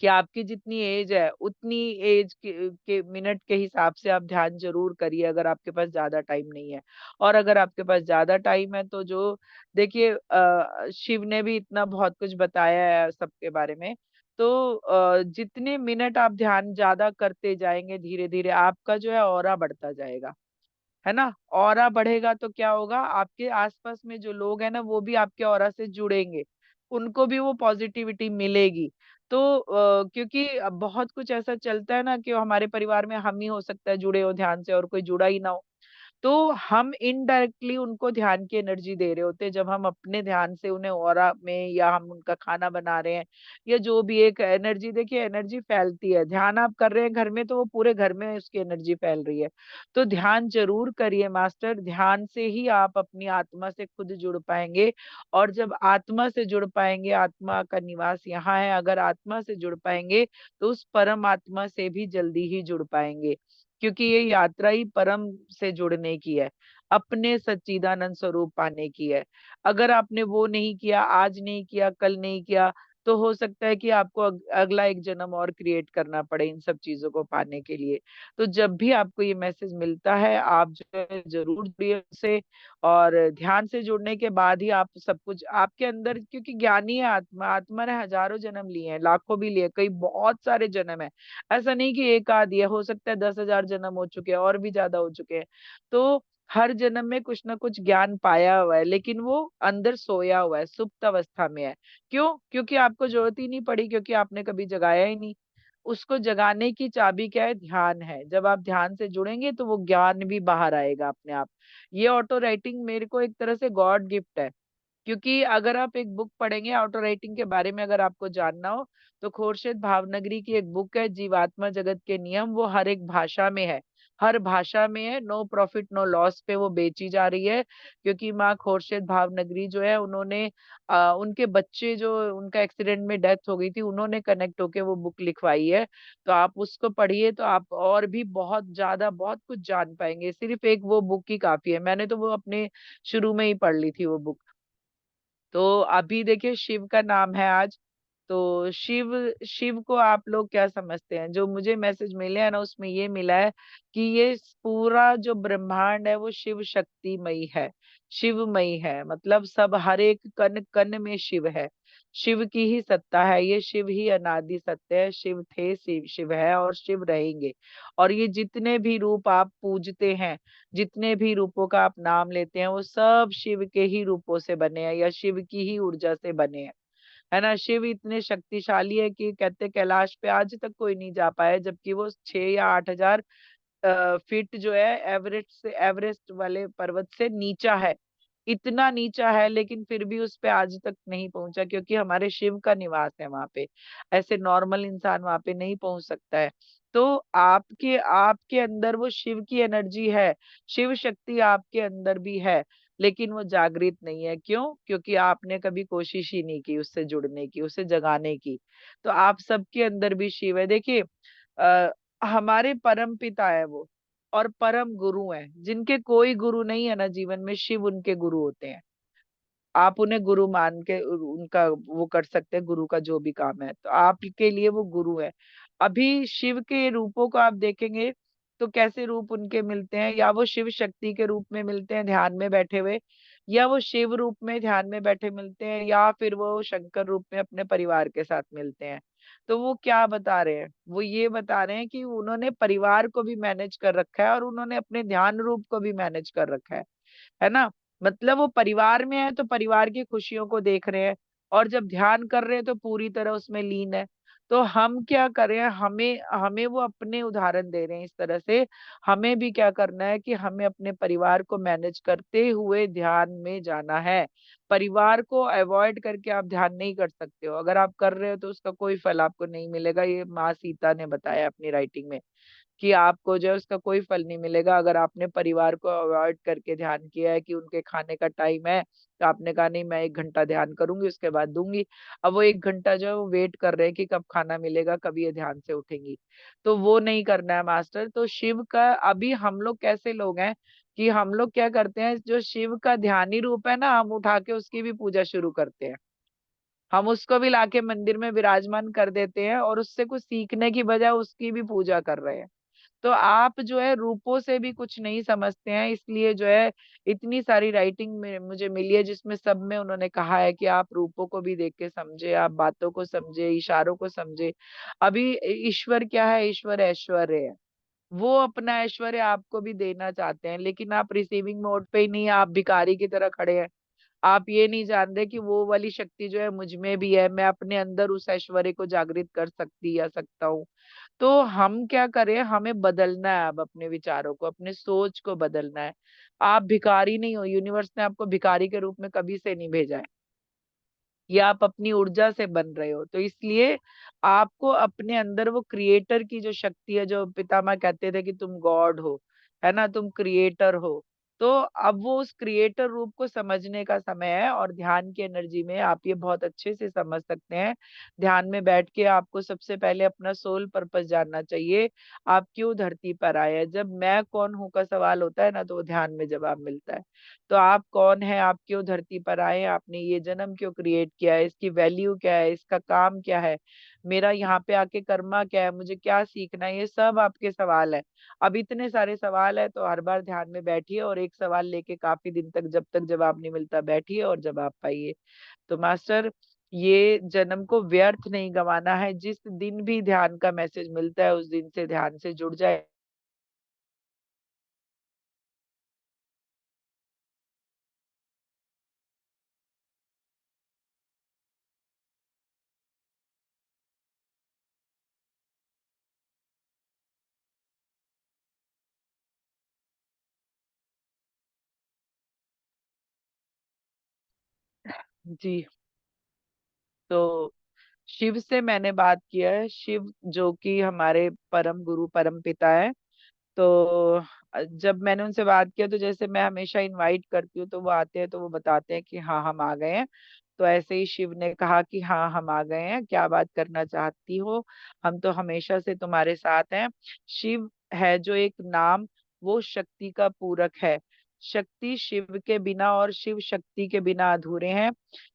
कि आपकी जितनी एज है, उतनी एज के मिनट के हिसाब से आप ध्यान जरूर करिए, अगर आपके पास ज्यादा टाइम नहीं है। और अगर आपके पास ज्यादा टाइम है, तो जो, देखिए, शिव ने भी इतना बहुत कुछ बताया है सबके बारे में। तो जितने मिनट आप ध्यान ज्यादा करते जाएंगे, धीरे धीरे आपका जो है ऑरा बढ़ता जाएगा, है ना? ऑरा बढ़ेगा तो क्या होगा, आपके आसपास में जो लोग हैं ना, वो भी आपके ऑरा से जुड़ेंगे, उनको भी वो पॉजिटिविटी मिलेगी। तो क्योंकि अब बहुत कुछ ऐसा चलता है ना, कि हमारे परिवार में हम ही हो सकता है जुड़े हो ध्यान से, और कोई जुड़ा ही ना हो। तो हम इनडायरेक्टली उनको ध्यान की एनर्जी दे रहे होते हैं, जब हम अपने ध्यान से उन्हें ऑरा में, या हम उनका खाना बना रहे हैं, या जो भी एक एनर्जी, देखिए एनर्जी फैलती है, ध्यान आप कर रहे हैं घर में, तो वो पूरे घर में उसकी एनर्जी फैल रही है। तो ध्यान जरूर करिए मास्टर, ध्यान से ही आप अपनी आत्मा से खुद जुड़ पाएंगे। और जब आत्मा से जुड़ पाएंगे, आत्मा का निवास यहाँ है, अगर आत्मा से जुड़ पाएंगे, तो उस परम आत्मा से भी जल्दी ही जुड़ पाएंगे। क्योंकि ये यात्रा ही परम से जुड़ने की है, अपने सच्चिदानंद स्वरूप पाने की है। अगर आपने वो नहीं किया, आज नहीं किया, कल नहीं किया, तो हो सकता है कि आपको अगला एक जन्म और क्रिएट करना पड़े इन सब चीजों को पाने के लिए। तो जब भी आपको ये मैसेज मिलता है, आप जो है जरूर जुड़िए उससे, और ध्यान से जुड़ने के बाद ही आप सब कुछ आपके अंदर, क्योंकि ज्ञानी है आत्मा, आत्मा ने हजारों जन्म लिए हैं, लाखों भी लिए, कई बहुत सारे जन्म है। ऐसा नहीं कि एक आध ही है, हो सकता है 10,000 जन्म हो चुके हैं और भी ज्यादा हो चुके हैं। तो हर जन्म में कुछ ना कुछ ज्ञान पाया हुआ है, लेकिन वो अंदर सोया हुआ है, सुप्त अवस्था में है। क्यों? क्योंकि आपको जरूरत ही नहीं पड़ी, क्योंकि आपने कभी जगाया ही नहीं। उसको जगाने की चाबी क्या है? ध्यान है। जब आप ध्यान से जुड़ेंगे तो वो ज्ञान भी बाहर आएगा अपने आप। ये ऑटो राइटिंग मेरे को एक तरह से गॉड गिफ्ट है। क्योंकि अगर आप एक बुक पढ़ेंगे ऑटो राइटिंग के बारे में, अगर आपको जानना हो, तो खुर्शीद भावनगरी की एक बुक है जीवात्मा जगत के नियम, वो हर एक भाषा में है, हर भाषा में है, नो प्रॉफिट नो लॉस पे वो बेची जा रही है। क्योंकि माँ खुर्शीद भावनगरी जो है, उन्होंने उनके बच्चे जो, उनका एक्सीडेंट में डेथ हो गई थी, उन्होंने कनेक्ट होके वो बुक लिखवाई है। तो आप उसको पढ़िए तो आप और भी बहुत ज्यादा बहुत कुछ जान पाएंगे। सिर्फ एक वो बुक ही काफी है, मैंने तो वो अपने शुरू में ही पढ़ ली थी वो बुक। तो अभी देखिए शिव का नाम है आज। तो शिव, शिव को आप लोग क्या समझते हैं? जो मुझे मैसेज मिले हैं ना, उसमें ये मिला है कि ये पूरा जो ब्रह्मांड है वो शिव शक्तिमयी है, शिवमयी है। मतलब सब, हर एक कण कण में शिव है, शिव की ही सत्ता है, ये शिव ही अनादि सत्य है। शिव थे, शिव शिव है और शिव रहेंगे। और ये जितने भी रूप आप पूजते हैं, जितने भी रूपों का आप नाम लेते हैं, वो सब शिव के ही रूपों से बने हैं या शिव की ही ऊर्जा से बने हैं, है ना। शिव इतने शक्तिशाली है कि कहते कैलाश पे आज तक कोई नहीं जा पाया, जबकि वो 6 या 8 हजार फीट जो है एवरेस्ट से, एवरेस्ट वाले पर्वत से नीचा है, इतना नीचा है, लेकिन फिर भी उस पे आज तक नहीं पहुंचा, क्योंकि हमारे शिव का निवास है वहां पे। ऐसे नॉर्मल इंसान वहां पे नहीं पहुंच सकता है। तो आपके आपके अंदर वो शिव की एनर्जी है, शिव शक्ति आपके अंदर भी है, लेकिन वो जागृत नहीं है। क्यों? क्योंकि आपने कभी कोशिश ही नहीं की उससे जुड़ने की, उसे जगाने की। तो आप सबके अंदर भी शिव है। देखिए, आ, हमारे परम पिता है वो, और परम गुरु हैं, जिनके कोई गुरु नहीं है ना जीवन में, शिव उनके गुरु होते हैं। आप उन्हें गुरु मान के उनका वो कर सकते हैं, गुरु का जो भी काम है, तो आपके लिए वो गुरु है। अभी शिव के रूपों को आप देखेंगे तो कैसे रूप उनके मिलते हैं, या वो शिव शक्ति के रूप में मिलते हैं ध्यान में बैठे हुए, या वो शिव रूप में ध्यान में बैठे मिलते हैं, या फिर वो शंकर रूप में अपने परिवार के साथ मिलते हैं। तो वो क्या बता रहे हैं? वो ये बता रहे हैं कि उन्होंने परिवार को भी मैनेज कर रखा है और उन्होंने अपने ध्यान रूप को भी मैनेज कर रखा है ना। मतलब वो परिवार में है तो परिवार की खुशियों को देख रहे हैं, और जब ध्यान कर रहे हैं तो पूरी तरह उसमें लीन है। तो हम क्या करें? हमें हमें वो अपने उदाहरण दे रहे हैं इस तरह से। हमें भी क्या करना है कि हमें अपने परिवार को मैनेज करते हुए ध्यान में जाना है। परिवार को अवॉइड करके आप ध्यान नहीं कर सकते हो। अगर आप कर रहे हो तो उसका कोई फल आपको नहीं मिलेगा, ये माँ सीता ने बताया अपनी राइटिंग में, कि आपको जो है उसका कोई फल नहीं मिलेगा। अगर आपने परिवार को अवॉइड करके ध्यान किया है कि उनके खाने का टाइम है, तो आपने कहा नहीं मैं 1 घंटा ध्यान करूंगी उसके बाद दूंगी, अब वो 1 घंटा जो है वो वेट कर रहे हैं कि कब खाना मिलेगा, कब ये ध्यान से उठेंगी। तो वो नहीं करना है मास्टर। तो शिव का, अभी हम लोग कैसे लोग हैं कि हम लोग क्या करते हैं, जो शिव का ध्यानी रूप है ना, हम उठा के उसकी भी पूजा शुरू करते हैं। हम उसको भी लाके मंदिर में विराजमान कर देते हैं, और उससे कुछ सीखने की बजाय उसकी भी पूजा कर रहे हैं। तो आप जो है रूपों से भी कुछ नहीं समझते हैं, इसलिए जो है इतनी सारी राइटिंग में मुझे मिली है, जिसमें सब में उन्होंने कहा है कि आप रूपों को भी देख के समझे, आप बातों को समझे, इशारों को समझे। अभी ईश्वर क्या है? ईश्वर ऐश्वर्य है। वो अपना ऐश्वर्य आपको भी देना चाहते हैं, लेकिन आप रिसीविंग मोड पे ही नहीं, आप भिखारी की तरह खड़े हैं। आप ये नहीं जान रहे कि वो वाली शक्ति जो है मुझ में भी है, मैं अपने अंदर उस ऐश्वर्य को जागृत कर सकती या सकता हूँ। तो हम क्या करें? हमें बदलना है, अब अपने विचारों को, अपने सोच को बदलना है। आप भिखारी नहीं हो, यूनिवर्स ने आपको भिखारी के रूप में कभी से नहीं भेजा है। ये आप अपनी ऊर्जा से बन रहे हो, तो इसलिए आपको अपने अंदर वो क्रिएटर की जो शक्ति है, जो पितामह कहते थे कि तुम गॉड हो, है ना, तुम क्रिएटर हो, तो अब वो उस क्रिएटर रूप को समझने का समय है, और ध्यान की एनर्जी में आप ये बहुत अच्छे से समझ सकते हैं। ध्यान में बैठ के आपको सबसे पहले अपना सोल पर्पस जानना चाहिए। आप क्यों धरती पर आए हैं? जब मैं कौन हूं का सवाल होता है ना, तो वो ध्यान में जवाब मिलता है। तो आप कौन है, आप क्यों धरती पर आए हैं, आपने ये जन्म क्यों क्रिएट किया है, इसकी वैल्यू क्या है, इसका काम क्या है, मेरा यहाँ पे आके कर्मा क्या है, मुझे क्या सीखना है, ये सब आपके सवाल है। अब इतने सारे सवाल है, तो हर बार ध्यान में बैठिए और एक सवाल लेके काफी दिन तक, जब तक जवाब नहीं मिलता, बैठिए और जवाब पाइए। तो मास्टर, ये जन्म को व्यर्थ नहीं गंवाना है। जिस दिन भी ध्यान का मैसेज मिलता है, उस दिन से ध्यान से जुड़ जाए। जी। तो शिव से मैंने बात किया है। शिव जो कि हमारे परम गुरु, परम पिता है। तो जब मैंने उनसे बात किया, तो जैसे मैं हमेशा इनवाइट करती हूँ, तो वो आते हैं, तो वो बताते हैं कि हाँ हम आ गए हैं। तो ऐसे ही शिव ने कहा कि हाँ हम आ गए हैं, क्या बात करना चाहती हो, हम तो हमेशा से तुम्हारे साथ हैं। शिव है जो एक नाम, वो शक्ति का पूरक है। शक्ति शिव के बिना और शिव शक्ति के बिना अधूरे हैं।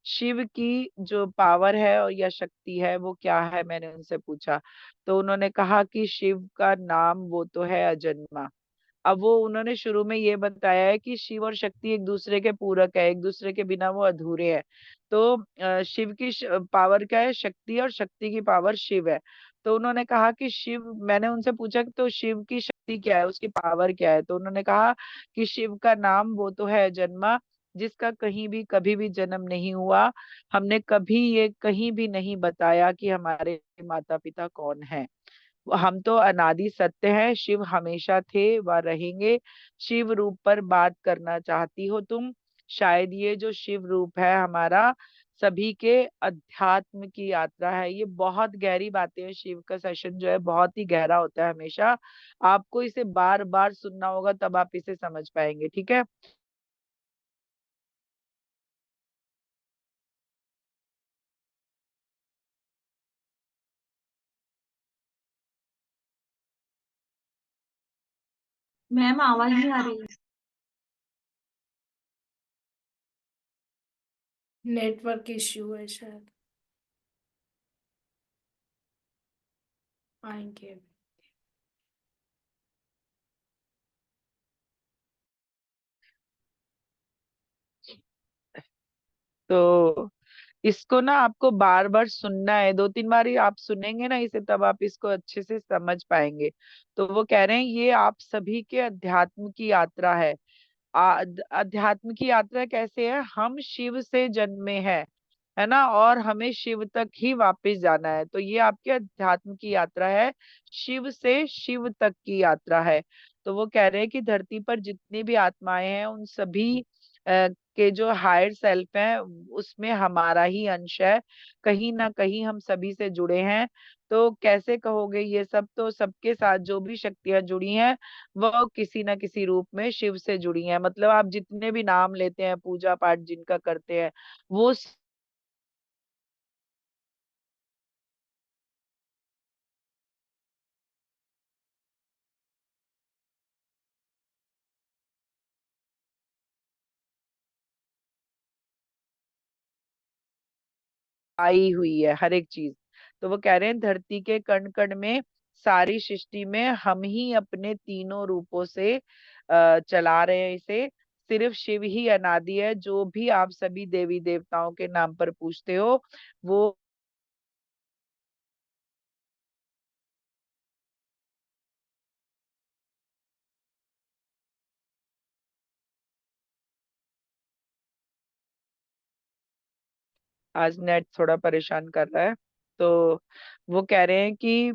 शिव की जो पावर है और या शक्ति है, वो क्या है, मैंने उनसे पूछा। तो उन्होंने कहा कि शिव का नाम वो तो है अजन्मा। अब वो उन्होंने शुरू में ये बताया है कि शिव और शक्ति एक दूसरे के पूरक है, एक दूसरे के बिना वो अधूरे हैं। तो शिव की पावर क्या है, शक्ति, और शक्ति की पावर शिव है। तो उन्होंने कहा कि शिव, मैंने उनसे पूछा कि तो शिव की शक्ति क्या है, उसकी पावर क्या है। तो उन्होंने कहा कि शिव का नाम वो तो है जन्मा, जिसका कहीं भी कभी भी जन्म नहीं हुआ। हमने कभी ये कहीं भी नहीं बताया कि हमारे माता पिता कौन है। हम तो अनादि सत्य हैं, शिव हमेशा थे व रहेंगे। शिव रूप पर बात करना चाहती हो तुम? शायद ये जो शिव रूप है हमारा, सभी के अध्यात्म की यात्रा है। ये बहुत गहरी बातें हैं। शिव का सेशन जो है बहुत ही गहरा होता है हमेशा। आपको इसे बार बार सुनना होगा, तब आप इसे समझ पाएंगे, ठीक है। मैम आवाज नहीं आ रही। नेटवर्क इश्यू है शायद। आएंगे। तो इसको ना आपको बार बार सुनना है, दो तीन बार ही आप सुनेंगे ना इसे, तब आप इसको अच्छे से समझ पाएंगे। तो वो कह रहे हैं ये आप सभी के अध्यात्म की यात्रा है। अध्यात्म की यात्रा कैसे है? हम शिव से जन्मे हैं, है ना, और हमें शिव तक ही वापस जाना है। तो ये आपके अध्यात्म की यात्रा है, शिव से शिव तक की यात्रा है। तो वो कह रहे हैं कि धरती पर जितनी भी आत्माएं हैं, उन सभी के जो हायर सेल्फ है, उसमें हमारा ही अंश है। कहीं ना कहीं हम सभी से जुड़े हैं। तो कैसे कहोगे, ये सब तो सबके साथ जो भी शक्तियां जुड़ी हैं, वह किसी न किसी रूप में शिव से जुड़ी हैं। मतलब आप जितने भी नाम लेते हैं, पूजा पाठ जिनका करते हैं, वो आई हुई है हर एक चीज। तो वो कह रहे हैं धरती के कण कण में, सारी सृष्टि में हम ही अपने तीनों रूपों से चला रहे हैं इसे। सिर्फ शिव ही अनादि है। जो भी आप सभी देवी देवताओं के नाम पर पूछते हो, वो आज नेट थोड़ा परेशान कर रहा है। तो वो कह रहे हैं कि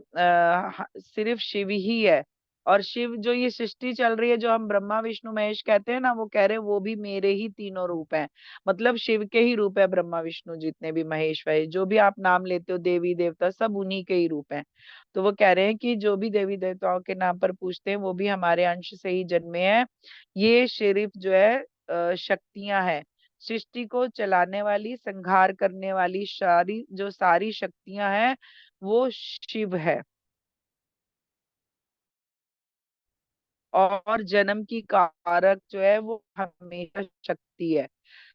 सिर्फ शिव ही है, और शिव जो ये सृष्टि चल रही है, जो हम ब्रह्मा विष्णु महेश कहते हैं ना, वो कह रहे हैं वो भी मेरे ही तीनों रूप हैं। मतलब शिव के ही रूप है ब्रह्मा विष्णु, जितने भी महेश वहेश जो भी आप नाम लेते हो, देवी देवता, सब उन्हीं के ही रूप हैं। तो वो कह रहे हैं कि जो भी देवी देवताओं के नाम पर पूछते हैं वो भी हमारे अंश से ही जन्मे हैं। ये सिर्फ जो है शक्तियां हैं, सृष्टि को चलाने वाली, संहार करने वाली सारी शक्तियां हैं, वो शिव है। और जन्म की कारक जो है वो हमेशा शक्ति है।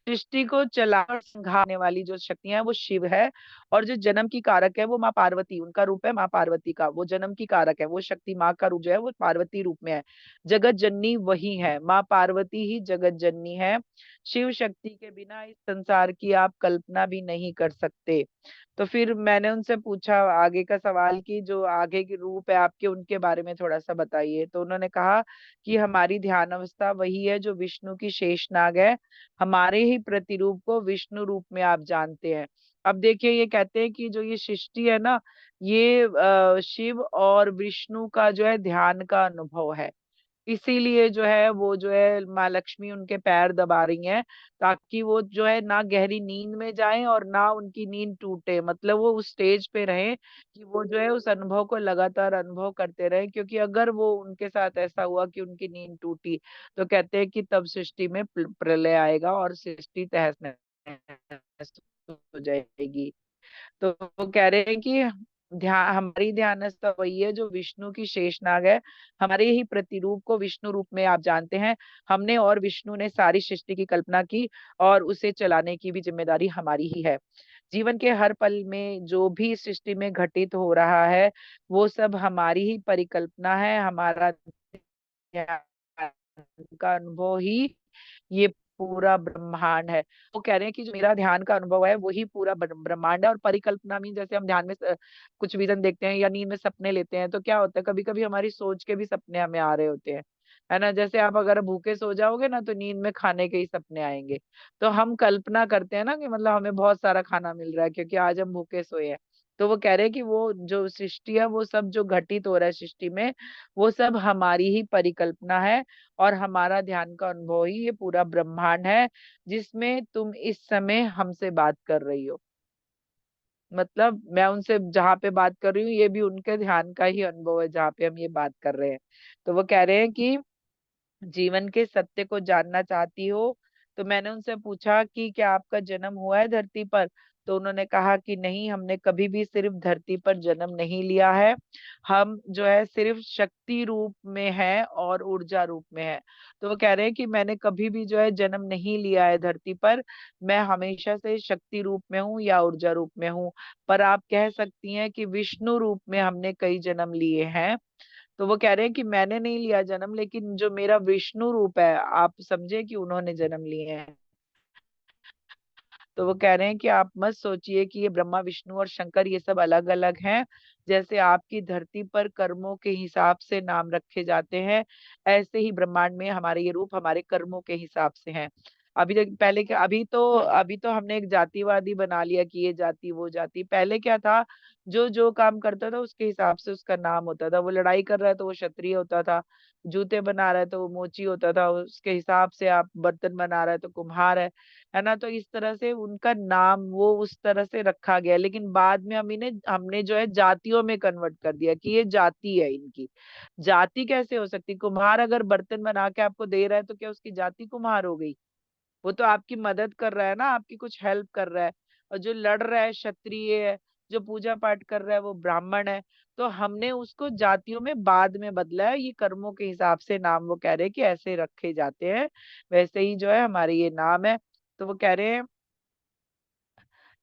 सृष्टि को चला और संघारने वाली जो शक्तियां है वो शिव है। और जो जन्म की कारक है वो माँ पार्वती, उनका रूप है माँ पार्वती का, वो जन्म की कारक है, वो शक्ति माँ का रूप जो है वो पार्वती रूप में है। जगत जननी वही है, माँ पार्वती ही जगत जननी है। शिव शक्ति के बिना इस संसार की आप कल्पना भी नहीं कर सकते। तो फिर मैंने उनसे पूछा आगे का सवाल कि जो आगे के रूप है आपके, उनके बारे में थोड़ा सा बताइए। तो उन्होंने कहा कि हमारी ध्यान अवस्था वही है जो विष्णु की शेषनाग है, हमारे ही प्रतिरूप को विष्णु रूप में आप जानते हैं। अब देखिए, ये कहते हैं कि जो ये सृष्टि है ना, ये शिव और विष्णु का जो है ध्यान का अनुभव है। इसीलिए जो है वो जो है माँ लक्ष्मी उनके पैर दबा रही हैं, ताकि वो जो है ना गहरी नींद में जाएं और ना उनकी नींद टूटे। मतलब वो उस स्टेज पे रहें कि वो जो है उस अनुभव को लगातार अनुभव करते रहें, क्योंकि अगर वो उनके साथ ऐसा हुआ कि उनकी नींद टूटी, तो कहते हैं कि तब सृष्टि में प्रलय आएगा और सृष्टि तहस नहस हो जाएगी। तो वो कह रहे हैं कि हमारी ध्यानस्थ वही है जो विष्णु की शेषनाग है, हमारे ही प्रतिरूप को विष्णु रूप में आप जानते हैं। हमने और विष्णु ने सारी सृष्टि की कल्पना की, और उसे चलाने की भी जिम्मेदारी हमारी ही है। जीवन के हर पल में जो भी सृष्टि में घटित हो रहा है, वो सब हमारी ही परिकल्पना है, हमारा ध्यान का अनुभव ही ये पूरा ब्रह्मांड है। वो कह रहे हैं कि जो मेरा ध्यान का अनुभव है वही पूरा ब्रह्मांड है। और परिकल्पना में जैसे हम ध्यान में कुछ विजन देखते हैं या नींद में सपने लेते हैं, तो क्या होता है, कभी कभी हमारी सोच के भी सपने हमें आ रहे होते हैं, है ना। जैसे आप अगर भूखे सो जाओगे ना, तो नींद में खाने के ही सपने आएंगे। तो हम कल्पना करते हैं ना कि मतलब हमें बहुत सारा खाना मिल रहा है क्योंकि आज हम भूखे सोए हैं। तो वो कह रहे हैं कि वो जो सृष्टि है, वो सब जो घटित हो रहा है सृष्टि में, वो सब हमारी ही परिकल्पना है। और हमारा ध्यान का अनुभव ही ये पूरा ब्रह्मांड है, जिसमें तुम इस समय हमसे बात कर रही हो। मतलब मैं उनसे जहाँ पे बात कर रही हूँ, ये भी उनके ध्यान का ही अनुभव है जहाँ पे हम ये बात कर रहे हैं। तो वो कह रहे हैं कि जीवन के सत्य को जानना चाहती हो। तो मैंने उनसे पूछा कि क्या आपका जन्म हुआ है धरती पर। तो उन्होंने कहा कि नहीं, हमने कभी भी सिर्फ धरती पर जन्म नहीं लिया है, हम जो है सिर्फ शक्ति रूप में है और ऊर्जा रूप में है। तो वो कह रहे हैं कि मैंने कभी भी जो है जन्म नहीं लिया है धरती पर, मैं हमेशा से शक्ति रूप में हूँ या ऊर्जा रूप में हूँ। पर आप कह सकती हैं कि विष्णु रूप में हमने कई जन्म लिए हैं। तो वो कह रहे हैं कि मैंने नहीं लिया जन्म, लेकिन जो मेरा विष्णु रूप है, आप समझे कि उन्होंने जन्म लिए हैं। तो वो कह रहे हैं कि आप मत सोचिए कि ये ब्रह्मा विष्णु और शंकर ये सब अलग अलग हैं। जैसे आपकी धरती पर कर्मों के हिसाब से नाम रखे जाते हैं, ऐसे ही ब्रह्मांड में हमारे ये रूप हमारे कर्मों के हिसाब से हैं। अभी तक पहले क्या, अभी तो हमने एक जातिवादी बना लिया कि ये जाति वो जाति। पहले क्या था, जो जो काम करता था उसके हिसाब से उसका नाम होता था। वो लड़ाई कर रहा है तो वो क्षत्रिय होता था, जूते बना रहा है तो वो मोची होता था, उसके हिसाब से आप बर्तन बना रहा है तो कुम्हार है ना। तो इस तरह से उनका नाम वो उस तरह से रखा गया। लेकिन बाद में हमने जो है जातियों में कन्वर्ट कर दिया कि ये जाति है इनकी। जाति कैसे हो सकती, कुम्हार अगर बर्तन बना के आपको दे रहा है तो क्या उसकी जाति कुम्हार हो गई। वो तो आपकी मदद कर रहा है ना, आपकी कुछ हेल्प कर रहा है। और जो लड़ रहा है क्षत्रिय है, जो पूजा पाठ कर रहा है वो ब्राह्मण है। तो हमने उसको जातियों में बाद में बदला है, ये कर्मों के हिसाब से नाम वो कह रहे हैं कि ऐसे रखे जाते हैं। वैसे ही जो है हमारे ये नाम है। तो वो कह रहे हैं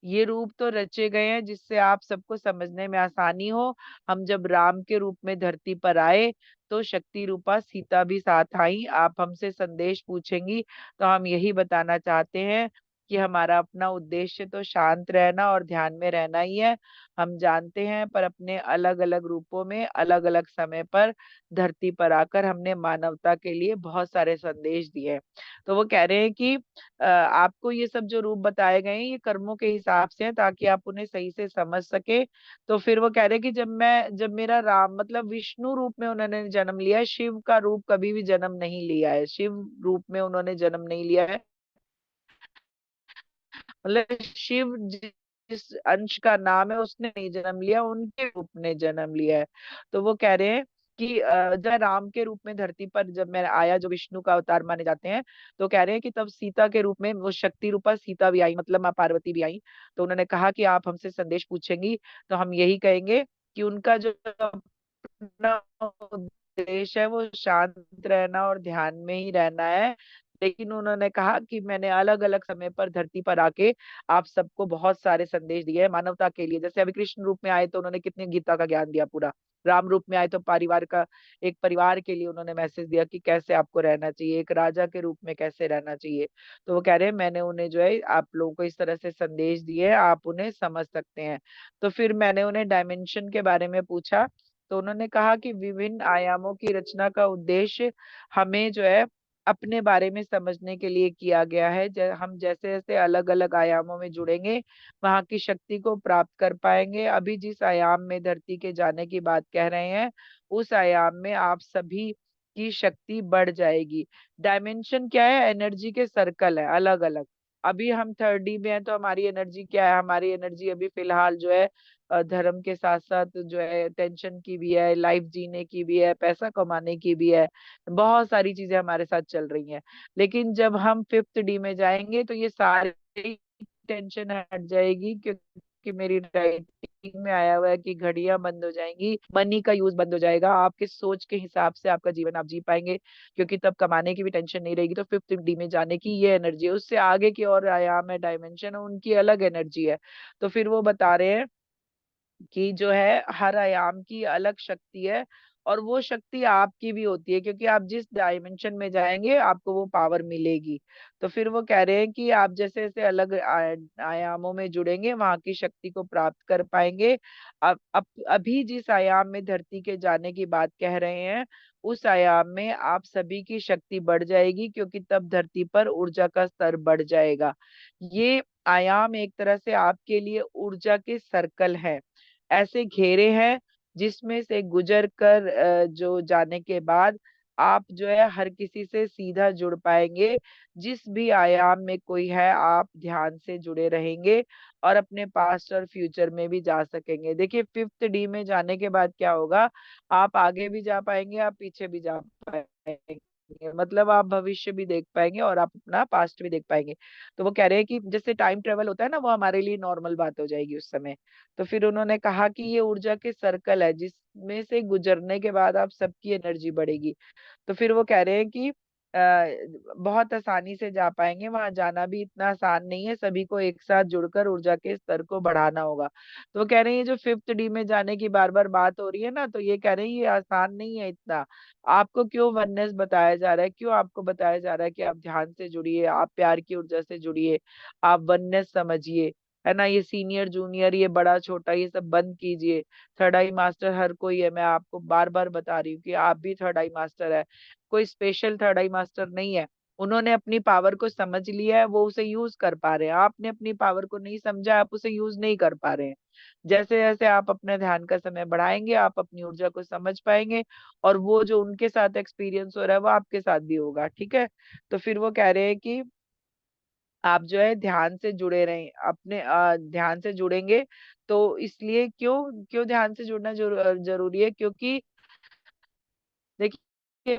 ये रूप तो रचे गए हैं जिससे आप सबको समझने में आसानी हो। हम जब राम के रूप में धरती पर आए, तो शक्ति रूपा सीता भी साथ आई। आप हमसे संदेश पूछेंगी तो हम यही बताना चाहते हैं कि हमारा अपना उद्देश्य तो शांत रहना और ध्यान में रहना ही है। हम जानते हैं, पर अपने अलग अलग रूपों में अलग अलग समय पर धरती पर आकर हमने मानवता के लिए बहुत सारे संदेश दिए हैं। तो वो कह रहे हैं कि आपको ये सब जो रूप बताए गए हैं ये कर्मों के हिसाब से हैं, ताकि आप उन्हें सही से समझ सके। तो फिर वो कह रहे हैं कि जब मेरा राम मतलब विष्णु रूप में उन्होंने जन्म लिया है, शिव का रूप कभी भी जन्म नहीं लिया है, शिव रूप में उन्होंने जन्म नहीं लिया है। मतलब शिव जिस अंश का नाम है उसने नहीं जन्म लिया, उनके रूप ने जन्म लिया है। तो वो कह रहे हैं कि जब राम के रूप में धरती पर जब मैं आया, जो विष्णु का अवतार माने जाते हैं, तो कह रहे हैं कि तब सीता के रूप में वो शक्ति रूपा सीता भी आई, मतलब माँ पार्वती भी आई। तो उन्होंने कहा कि आप हमसे संदेश पूछेंगी तो हम यही कहेंगे कि उनका जो अपना उद्देश्य है वो शांत रहना और ध्यान में ही रहना है। लेकिन उन्होंने कहा कि मैंने अलग अलग समय पर धरती पर आके आप सबको बहुत सारे संदेश दिए हैं मानवता के लिए। जैसे अभी कृष्ण रूप में आए तो उन्होंने कितने गीता का ज्ञान दिया पूरा। राम रूप में आए तो परिवार का, एक परिवार के लिए उन्होंने मैसेज दिया कि कैसे आपको रहना चाहिए, एक राजा के रूप में कैसे रहना चाहिए। तो वो कह रहे हैं मैंने उन्हें जो है आप लोगों को इस तरह से संदेश दिए हैं, आप उन्हें समझ सकते हैं। तो फिर मैंने उन्हें डायमेंशन के बारे में पूछा। तो उन्होंने कहा कि विभिन्न आयामों की रचना का उद्देश्य हमें जो है अपने बारे में समझने के लिए किया गया है। हम जैसे जैसे अलग अलग आयामों में जुड़ेंगे वहां की शक्ति को प्राप्त कर पाएंगे। अभी जिस आयाम में धरती के जाने की बात कह रहे हैं, उस आयाम में आप सभी की शक्ति बढ़ जाएगी। डायमेंशन क्या है? एनर्जी के सर्कल है अलग अलग। अभी हम 3D में है तो हमारी एनर्जी क्या है? हमारी एनर्जी अभी फिलहाल जो है धर्म के साथ साथ जो है टेंशन की भी है, लाइफ जीने की भी है, पैसा कमाने की भी है, बहुत सारी चीजें हमारे साथ चल रही हैं। लेकिन जब हम 5th D में जाएंगे तो ये सारी टेंशन हट जाएगी, क्योंकि मेरी राइटिंग में आया हुआ है कि घड़ियां बंद हो जाएंगी, मनी का यूज बंद हो जाएगा, आपके सोच के हिसाब से आपका जीवन आप जी पाएंगे, क्योंकि तब कमाने की भी टेंशन नहीं रहेगी। तो 5th D में जाने की ये एनर्जी है। उससे आगे की और आयाम है, डायमेंशन है, उनकी अलग एनर्जी है। तो फिर वो बता रहे हैं कि जो है हर आयाम की अलग शक्ति है, और वो शक्ति आपकी भी होती है, क्योंकि आप जिस डायमेंशन में जाएंगे आपको वो पावर मिलेगी। तो फिर वो कह रहे हैं कि आप जैसे जैसे अलग आयामों में जुड़ेंगे वहां की शक्ति को प्राप्त कर पाएंगे। अब अभी जिस आयाम में धरती के जाने की बात कह रहे हैं, उस आयाम में आप सभी की शक्ति बढ़ जाएगी, क्योंकि तब धरती पर ऊर्जा का स्तर बढ़ जाएगा। ये आयाम एक तरह से आपके लिए ऊर्जा के सर्कल है, ऐसे घेरे हैं जिसमें से गुजर कर जो जाने के बाद आप जो है हर किसी से सीधा जुड़ पाएंगे। जिस भी आयाम में कोई है आप ध्यान से जुड़े रहेंगे और अपने पास्ट और फ्यूचर में भी जा सकेंगे। देखिए 5th D में जाने के बाद क्या होगा, आप आगे भी जा पाएंगे, आप पीछे भी जा पाएंगे, मतलब आप भविष्य भी देख पाएंगे और आप अपना पास्ट भी देख पाएंगे। तो वो कह रहे हैं कि जैसे टाइम ट्रेवल होता है ना, वो हमारे लिए नॉर्मल बात हो जाएगी उस समय। तो फिर उन्होंने कहा कि ये ऊर्जा के सर्कल है जिसमें से गुजरने के बाद आप सबकी एनर्जी बढ़ेगी। तो फिर वो कह रहे हैं कि बहुत आसानी से जा पाएंगे, वहां जाना भी इतना आसान नहीं है, सभी को एक साथ जुड़कर ऊर्जा के स्तर को बढ़ाना होगा। तो वो कह रहे हैं ये जो 5th D में जाने की बार बार बात हो रही है ना, तो ये कह रहे हैं ये आसान नहीं है इतना। आपको क्यों वननेस बताया जा रहा है, क्यों आपको बताया जा रहा है कि आप ध्यान से जुड़िए, आप प्यार की ऊर्जा से जुड़िए, आप वननेस समझिए, है ना। ये सीनियर जूनियर, ये बड़ा छोटा, ये सब बंद कीजिए। 3rd आई मास्टर हर कोई है, मैं आपको बार बार बता रही हूँ कि आप भी 3rd आई मास्टर है, कोई स्पेशल 3rd आई मास्टर नहीं है। उन्होंने अपनी पावर को समझ लिया है, वो उसे यूज कर पा रहे हैं। आपने अपनी पावर को नहीं समझा, आप उसे यूज नहीं कर पा रहे हैं। जैसे जैसे आप अपने ध्यान का समय बढ़ाएंगे आप अपनी ऊर्जा को समझ पाएंगे, और वो जो उनके साथ एक्सपीरियंस हो रहा है वो आपके साथ भी होगा, ठीक है। तो फिर वो कह रहे हैं कि आप जो है ध्यान से जुड़े रहें, अपने ध्यान से जुड़ेंगे। तो इसलिए क्यों क्यों ध्यान से जुड़ना जरूरी है, क्योंकि देखिए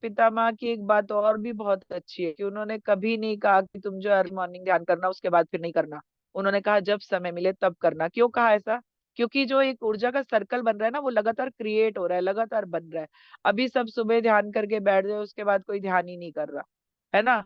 पितामह की एक बात और भी बहुत अच्छी है कि उन्होंने कभी नहीं कहा कि तुम जो अर्ली मॉर्निंग ध्यान करना उसके बाद फिर नहीं करना। उन्होंने कहा जब समय मिले तब करना। क्यों कहा ऐसा? क्योंकि जो एक ऊर्जा का सर्कल बन रहा है ना, वो लगातार क्रिएट हो रहा है, लगातार बन रहा है। अभी सब सुबह ध्यान करके बैठ जाए, उसके बाद कोई ध्यान ही नहीं कर रहा, है ना।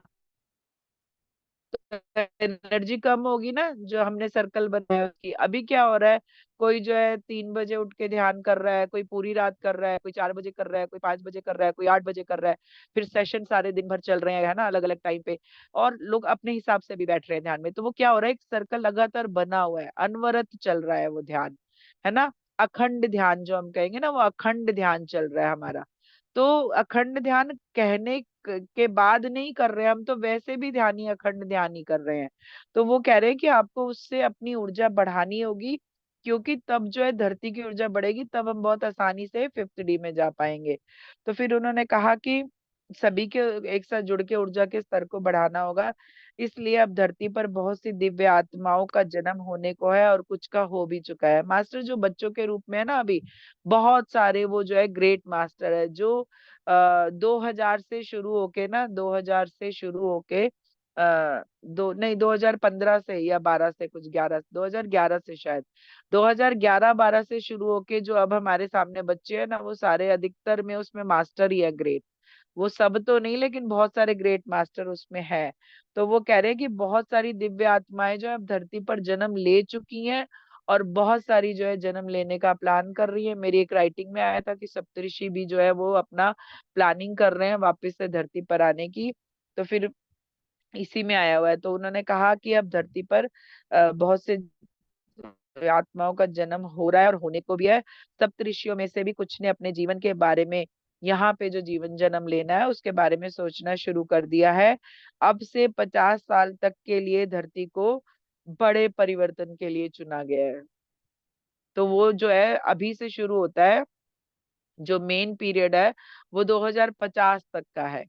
एनर्जी कम होगी ना, जो हमने सर्कल बनाया उसकी। अभी क्या हो रहा है, कोई जो है 3 बजे उठ के ध्यान कर रहा है, कोई पूरी रात कर रहा है, कोई 4 बजे कर रहा है, कोई 5 बजे कर रहा है, कोई 8 बजे कर रहा है। फिर सेशन सारे दिन भर चल रहे हैं, है ना, अलग अलग टाइम पे। और लोग अपने हिसाब से भी बैठ रहे हैं ध्यान में। तो वो क्या हो रहा है, एक सर्कल लगातार बना हुआ है, अनवरत चल रहा है वो ध्यान, है ना। अखंड ध्यान जो हम कहेंगे ना, वो अखंड ध्यान चल रहा है हमारा। तो अखंड ध्यान कहने के बाद नहीं कर रहे हैं हम, तो वैसे भी ध्यान ही अखंड ध्यान ही कर रहे हैं। तो वो कह रहे हैं कि आपको उससे अपनी ऊर्जा बढ़ानी होगी, क्योंकि तब जो है धरती की ऊर्जा बढ़ेगी, तब हम बहुत आसानी से 5th D में जा पाएंगे। तो फिर उन्होंने कहा कि सभी के एक साथ जुड़ के ऊर्जा के स्तर को बढ़ाना होगा। इसलिए अब धरती पर बहुत सी दिव्य आत्माओं का जन्म होने को है, और कुछ का हो भी चुका है। मास्टर जो बच्चों के रूप में है ना, अभी बहुत सारे वो जो है ग्रेट मास्टर है, जो 2000 से शुरू होके ना, 2000 से शुरू होके दो नहीं 2015 से या 12 से, कुछ 2011 से शायद, 2011-12 से शुरू होके जो अब हमारे सामने बच्चे हैं ना, वो सारे अधिकतर में उसमें मास्टर ही है, ग्रेट। वो सब तो नहीं, लेकिन बहुत सारे ग्रेट मास्टर उसमें है। तो वो कह रहे हैं कि बहुत सारी दिव्य आत्माएं जो है अब धरती पर जन्म ले चुकी हैं, और बहुत सारी जो है जन्म लेने का प्लान कर रही है। मेरी एक राइटिंग में आया था कि सप्तऋषि भी जो है वो अपना प्लानिंग कर रहे हैं वापस से धरती पर आने की। तो फिर इसी में आया हुआ है। तो उन्होंने कहा कि अब धरती पर बहुत से आत्माओं का जन्म हो रहा है, और होने को भी है। सप्तऋषियों में से भी कुछ ने अपने जीवन के बारे में, यहाँ पे जो जीवन जन्म लेना है उसके बारे में सोचना शुरू कर दिया है। अब से 50 साल तक के लिए धरती को बड़े परिवर्तन के लिए चुना गया है। तो वो जो है अभी से शुरू होता है, जो मेन पीरियड है वो 2050 तक का है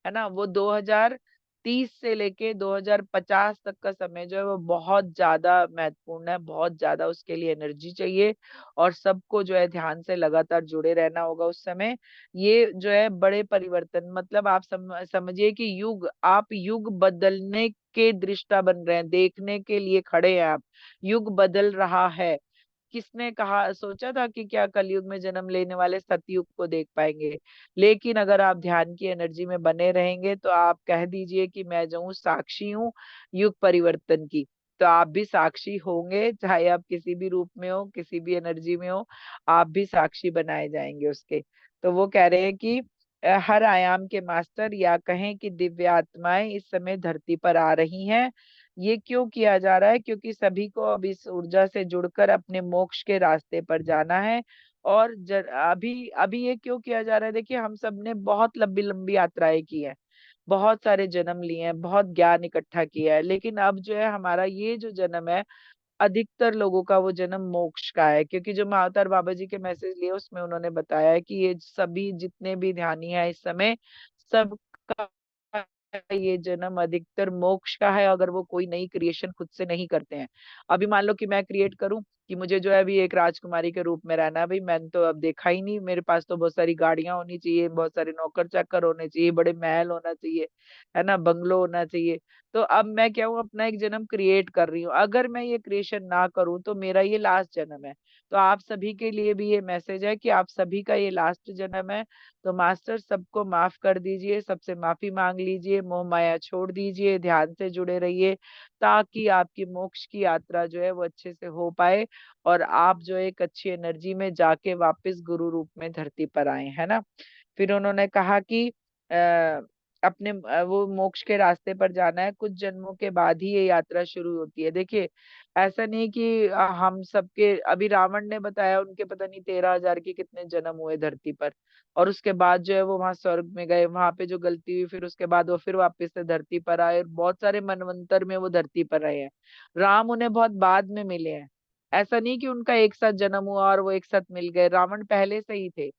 ना। वो 2030 से लेके 2050 तक का समय जो है वो बहुत ज्यादा महत्वपूर्ण है, बहुत ज्यादा उसके लिए एनर्जी चाहिए, और सबको जो है ध्यान से लगातार जुड़े रहना होगा उस समय। ये जो है बड़े परिवर्तन, मतलब आप समझिए कि आप युग बदलने के दृष्टा बन रहे हैं, देखने के लिए खड़े हैं आप। युग बदल रहा है। किसने कहा, सोचा था कि क्या कलयुग में जन्म लेने वाले सतयुग को देख पाएंगे। लेकिन अगर आप ध्यान की एनर्जी में बने रहेंगे, तो आप कह दीजिए कि मैं जो हूँ साक्षी हूँ युग परिवर्तन की। तो आप भी साक्षी होंगे, चाहे आप किसी भी रूप में हो, किसी भी एनर्जी में हो, आप भी साक्षी बनाए जाएंगे उसके। तो वो कह रहे हैं कि हर आयाम के मास्टर, या कहें कि दिव्य आत्माएं इस समय धरती पर आ रही हैं। ये क्यों किया जा रहा है, क्योंकि सभी को अब इस ऊर्जा से जुड़कर अपने मोक्ष के रास्ते पर जाना है। और अभी अभी ये क्यों किया जा रहा है, देखिए हम सब ने बहुत लंबी लंबी यात्राएं की है, बहुत सारे जन्म लिए हैं, बहुत ज्ञान इकट्ठा किया है, लेकिन अब जो है हमारा ये जो जन्म है, अधिकतर लोगों का वो जन्म मोक्ष का है। क्योंकि जो महाअवतार बाबा जी के मैसेज लिए उसमें उन्होंने बताया है कि ये सभी जितने भी ध्यानी है इस समय, सबका ये जन्म अधिकतर मोक्ष का है, अगर वो कोई नई क्रिएशन खुद से नहीं करते हैं। अभी मान लो कि मैं क्रिएट करूं कि मुझे जो है अभी एक राजकुमारी के रूप में रहना है, भाई मैंने तो अब देखा ही नहीं, मेरे पास तो बहुत सारी गाड़ियां होनी चाहिए, बहुत सारे नौकर चाकर होने चाहिए, बड़े महल होना चाहिए, है ना, बंगलो होना चाहिए। तो अब मैं क्या हूँ, अपना एक जन्म क्रिएट कर रही हूँ। अगर मैं ये क्रिएशन ना करूँ तो मेरा ये लास्ट जन्म है। तो आप सभी के लिए भी ये मैसेज है कि आप सभी का ये लास्ट जन्म है। तो मास्टर सबको माफ कर दीजिए, सबसे माफी मांग लीजिए, मोह माया छोड़ दीजिए, ध्यान से जुड़े रहिए, ताकि आपकी मोक्ष की यात्रा जो है वो अच्छे से हो पाए, और आप जो है एक अच्छी एनर्जी में जाके वापस गुरु रूप में धरती पर आए, है ना। फिर उन्होंने कहा कि अपने वो मोक्ष के रास्ते पर जाना है, कुछ जन्मों के बाद ही ये यात्रा शुरू होती है। देखिए ऐसा नहीं कि हम सबके, अभी रावण ने बताया उनके पता नहीं 13,000 के कितने जन्म हुए धरती पर, और उसके बाद जो है वो वहां स्वर्ग में गए, वहां पे जो गलती हुई फिर उसके बाद वो फिर वापस से धरती पर आए, और बहुत सारे मनवंतर में वो धरती पर रहे हैं। राम उन्हें बहुत बाद में मिले हैं। ऐसा नहीं कि उनका एक साथ जन्म हुआ और वो एक साथ मिल गए, रावण पहले से ही थे,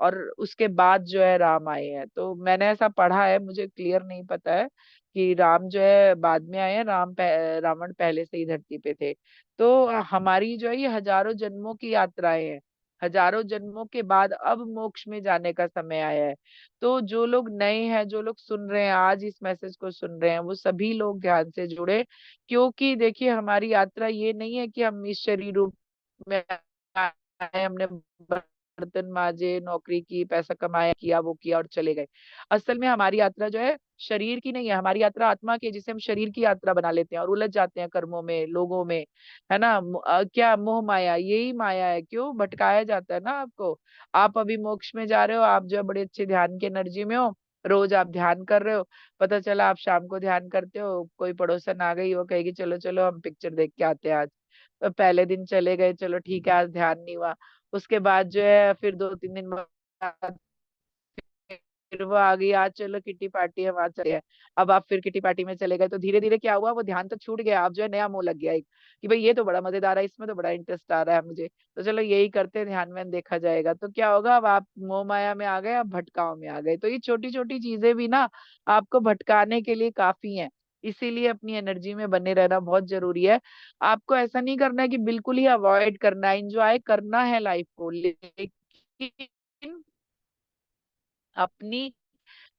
और उसके बाद जो है राम आए हैं। तो मैंने ऐसा पढ़ा है, मुझे क्लियर नहीं पता है कि राम जो है बाद में आए हैं, रावण पहले से ही धरती पे थे। तो हमारी जो है ये हजारों जन्मों की यात्राएं हैं, हजारों जन्मों के बाद अब मोक्ष में जाने का समय आया है। तो जो लोग नए हैं, जो लोग सुन रहे हैं, आज इस मैसेज को सुन रहे हैं, वो सभी लोग ध्यान से जुड़े। क्योंकि देखिए हमारी यात्रा ये नहीं है कि हम इस शरीर रूप में आए, हमने बर्तन माजे, नौकरी की, पैसा कमाया, किया वो किया और चले गए। असल में हमारी यात्रा जो है शरीर की नहीं है, हमारी यात्रा आत्मा की है, जिसे हम शरीर की यात्रा बना लेते हैं और उलझ जाते हैं कर्मों में, लोगों में, है ना। क्या मोह माया, यही माया है, क्यों भटकाया जाता है ना आपको। आप अभी मोक्ष में जा रहे हो, आप जो है बड़े अच्छे ध्यान की एनर्जी में हो, रोज आप ध्यान कर रहे हो, पता चला आप शाम को ध्यान करते हो, कोई पड़ोसन आ गई, वो कहेगी चलो चलो हम पिक्चर देख के आते हैं आज। तो पहले दिन चले गए, चलो ठीक है, आज ध्यान नहीं हुआ। उसके बाद जो है फिर 2-3 दिन बाद फिर वो आ गई, आज चलो किट्टी पार्टी है, वहां चले गए। अब आप फिर किट्टी पार्टी में चले गए, तो धीरे धीरे क्या हुआ, वो ध्यान तो छूट गया, आप जो है नया मोह लग गया एक, कि भाई ये तो बड़ा मजेदार है, इसमें तो बड़ा इंटरेस्ट आ रहा है मुझे, तो चलो यही करते हैं, ध्यान में देखा जाएगा। तो क्या होगा, अब आप मोह माया में आ गए, आप भटकाव में आ गए। तो ये छोटी छोटी चीजें भी ना आपको भटकाने के लिए काफी हैं। इसीलिए अपनी एनर्जी में बने रहना बहुत जरूरी है। आपको ऐसा नहीं करना है कि बिल्कुल ही अवॉइड करना है, एंजॉय करना है लाइफ को, लेकिन अपनी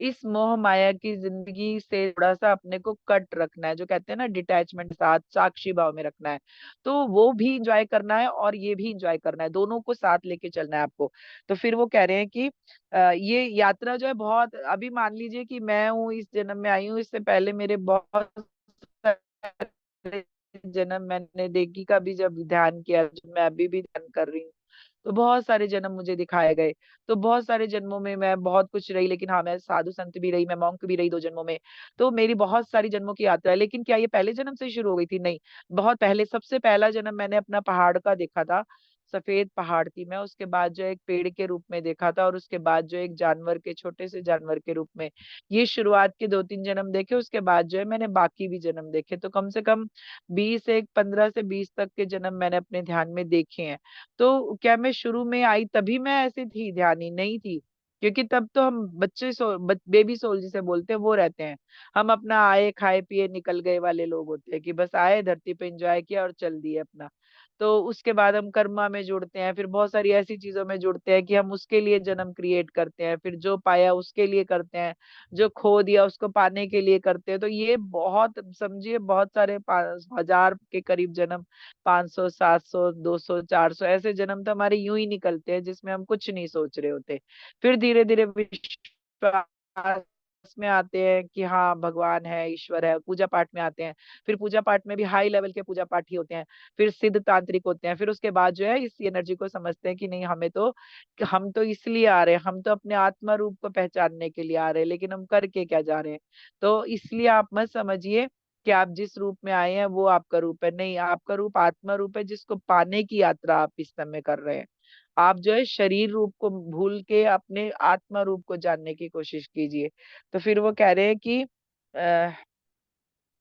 इस मोह माया की जिंदगी से थोड़ा सा अपने को कट रखना है, जो कहते हैं ना डिटैचमेंट, साथ साक्षी भाव में रखना है। तो वो भी इंजॉय करना है और ये भी इंजॉय करना है, दोनों को साथ लेके चलना है आपको। तो फिर वो कह रहे हैं कि ये यात्रा जो है बहुत, अभी मान लीजिए कि मैं हूँ, इस जन्म में आई हूँ, इससे पहले मेरे बहुत सारे जन्म मैंने रेकी का भी जब ध्यान किया, जब मैं अभी भी ध्यान कर रही हूँ, तो बहुत सारे जन्म मुझे दिखाए गए। तो बहुत सारे जन्मों में मैं बहुत कुछ रही, लेकिन हाँ मैं साधु संत भी रही, मैं मॉन्क भी रही 2 जन्मों में। तो मेरी बहुत सारी जन्मों की यात्रा है। लेकिन क्या ये पहले जन्म से शुरू हो गई थी? नहीं, बहुत पहले, सबसे पहला जन्म मैंने अपना पहाड़ का देखा था। सफेद पहाड़ थी मैं, उसके बाद जो है एक पेड़ के रूप में देखा था, और उसके बाद जो है एक जानवर के, छोटे से जानवर के रूप में। ये शुरुआत के 2-3 जन्म देखे, उसके बाद जो है मैंने बाकी भी जन्म देखे। तो कम से कम 15 से 20 तक के जन्म मैंने अपने ध्यान में देखे हैं। तो क्या मैं शुरू में आई तभी मैं ऐसी थी, ध्यानी नहीं थी? क्योंकि तब तो हम बच्चे बेबी सोल जिसे बोलते हैं वो रहते हैं। हम अपना आए, खाए पिए, निकल गए वाले लोग होते हैं, कि बस आए, धरती पे एंजॉय किया और चल दिए अपना। तो उसके बाद हम कर्मा में जुड़ते हैं, फिर बहुत सारी ऐसी चीजों में जुड़ते हैं कि हम उसके लिए जन्म क्रिएट करते हैं, फिर जो पाया उसके लिए करते हैं, जो खो दिया उसको पाने के लिए करते हैं। तो ये बहुत, समझिए बहुत सारे 5,000 के करीब जन्म, 500, 700, 200, 400 ऐसे जन्म तो हमारे यूं ही निकलते हैं, जिसमें हम कुछ नहीं सोच रहे होते। फिर धीरे धीरे विश्वास में आते हैं कि हाँ भगवान है, ईश्वर है, पूजा पाठ में आते हैं। फिर पूजा पाठ में भी हाई लेवल के पूजा पाठी होते हैं, फिर सिद्ध तांत्रिक होते हैं। फिर उसके बाद जो है इस एनर्जी को समझते हैं कि नहीं, हमें तो, कि हम तो इसलिए आ रहे हैं, हम तो अपने आत्मा रूप को पहचानने के लिए आ रहे हैं, लेकिन हम करके क्या जा रहे हैं। तो इसलिए आप मत समझिए कि आप जिस रूप में आए हैं वो आपका रूप है, नहीं, आपका रूप आत्मा रूप है, जिसको पाने की यात्रा आप इस समय कर रहे हैं। आप जो है शरीर रूप को भूल के अपने आत्मा रूप को जानने की कोशिश कीजिए। तो फिर वो कह रहे हैं कि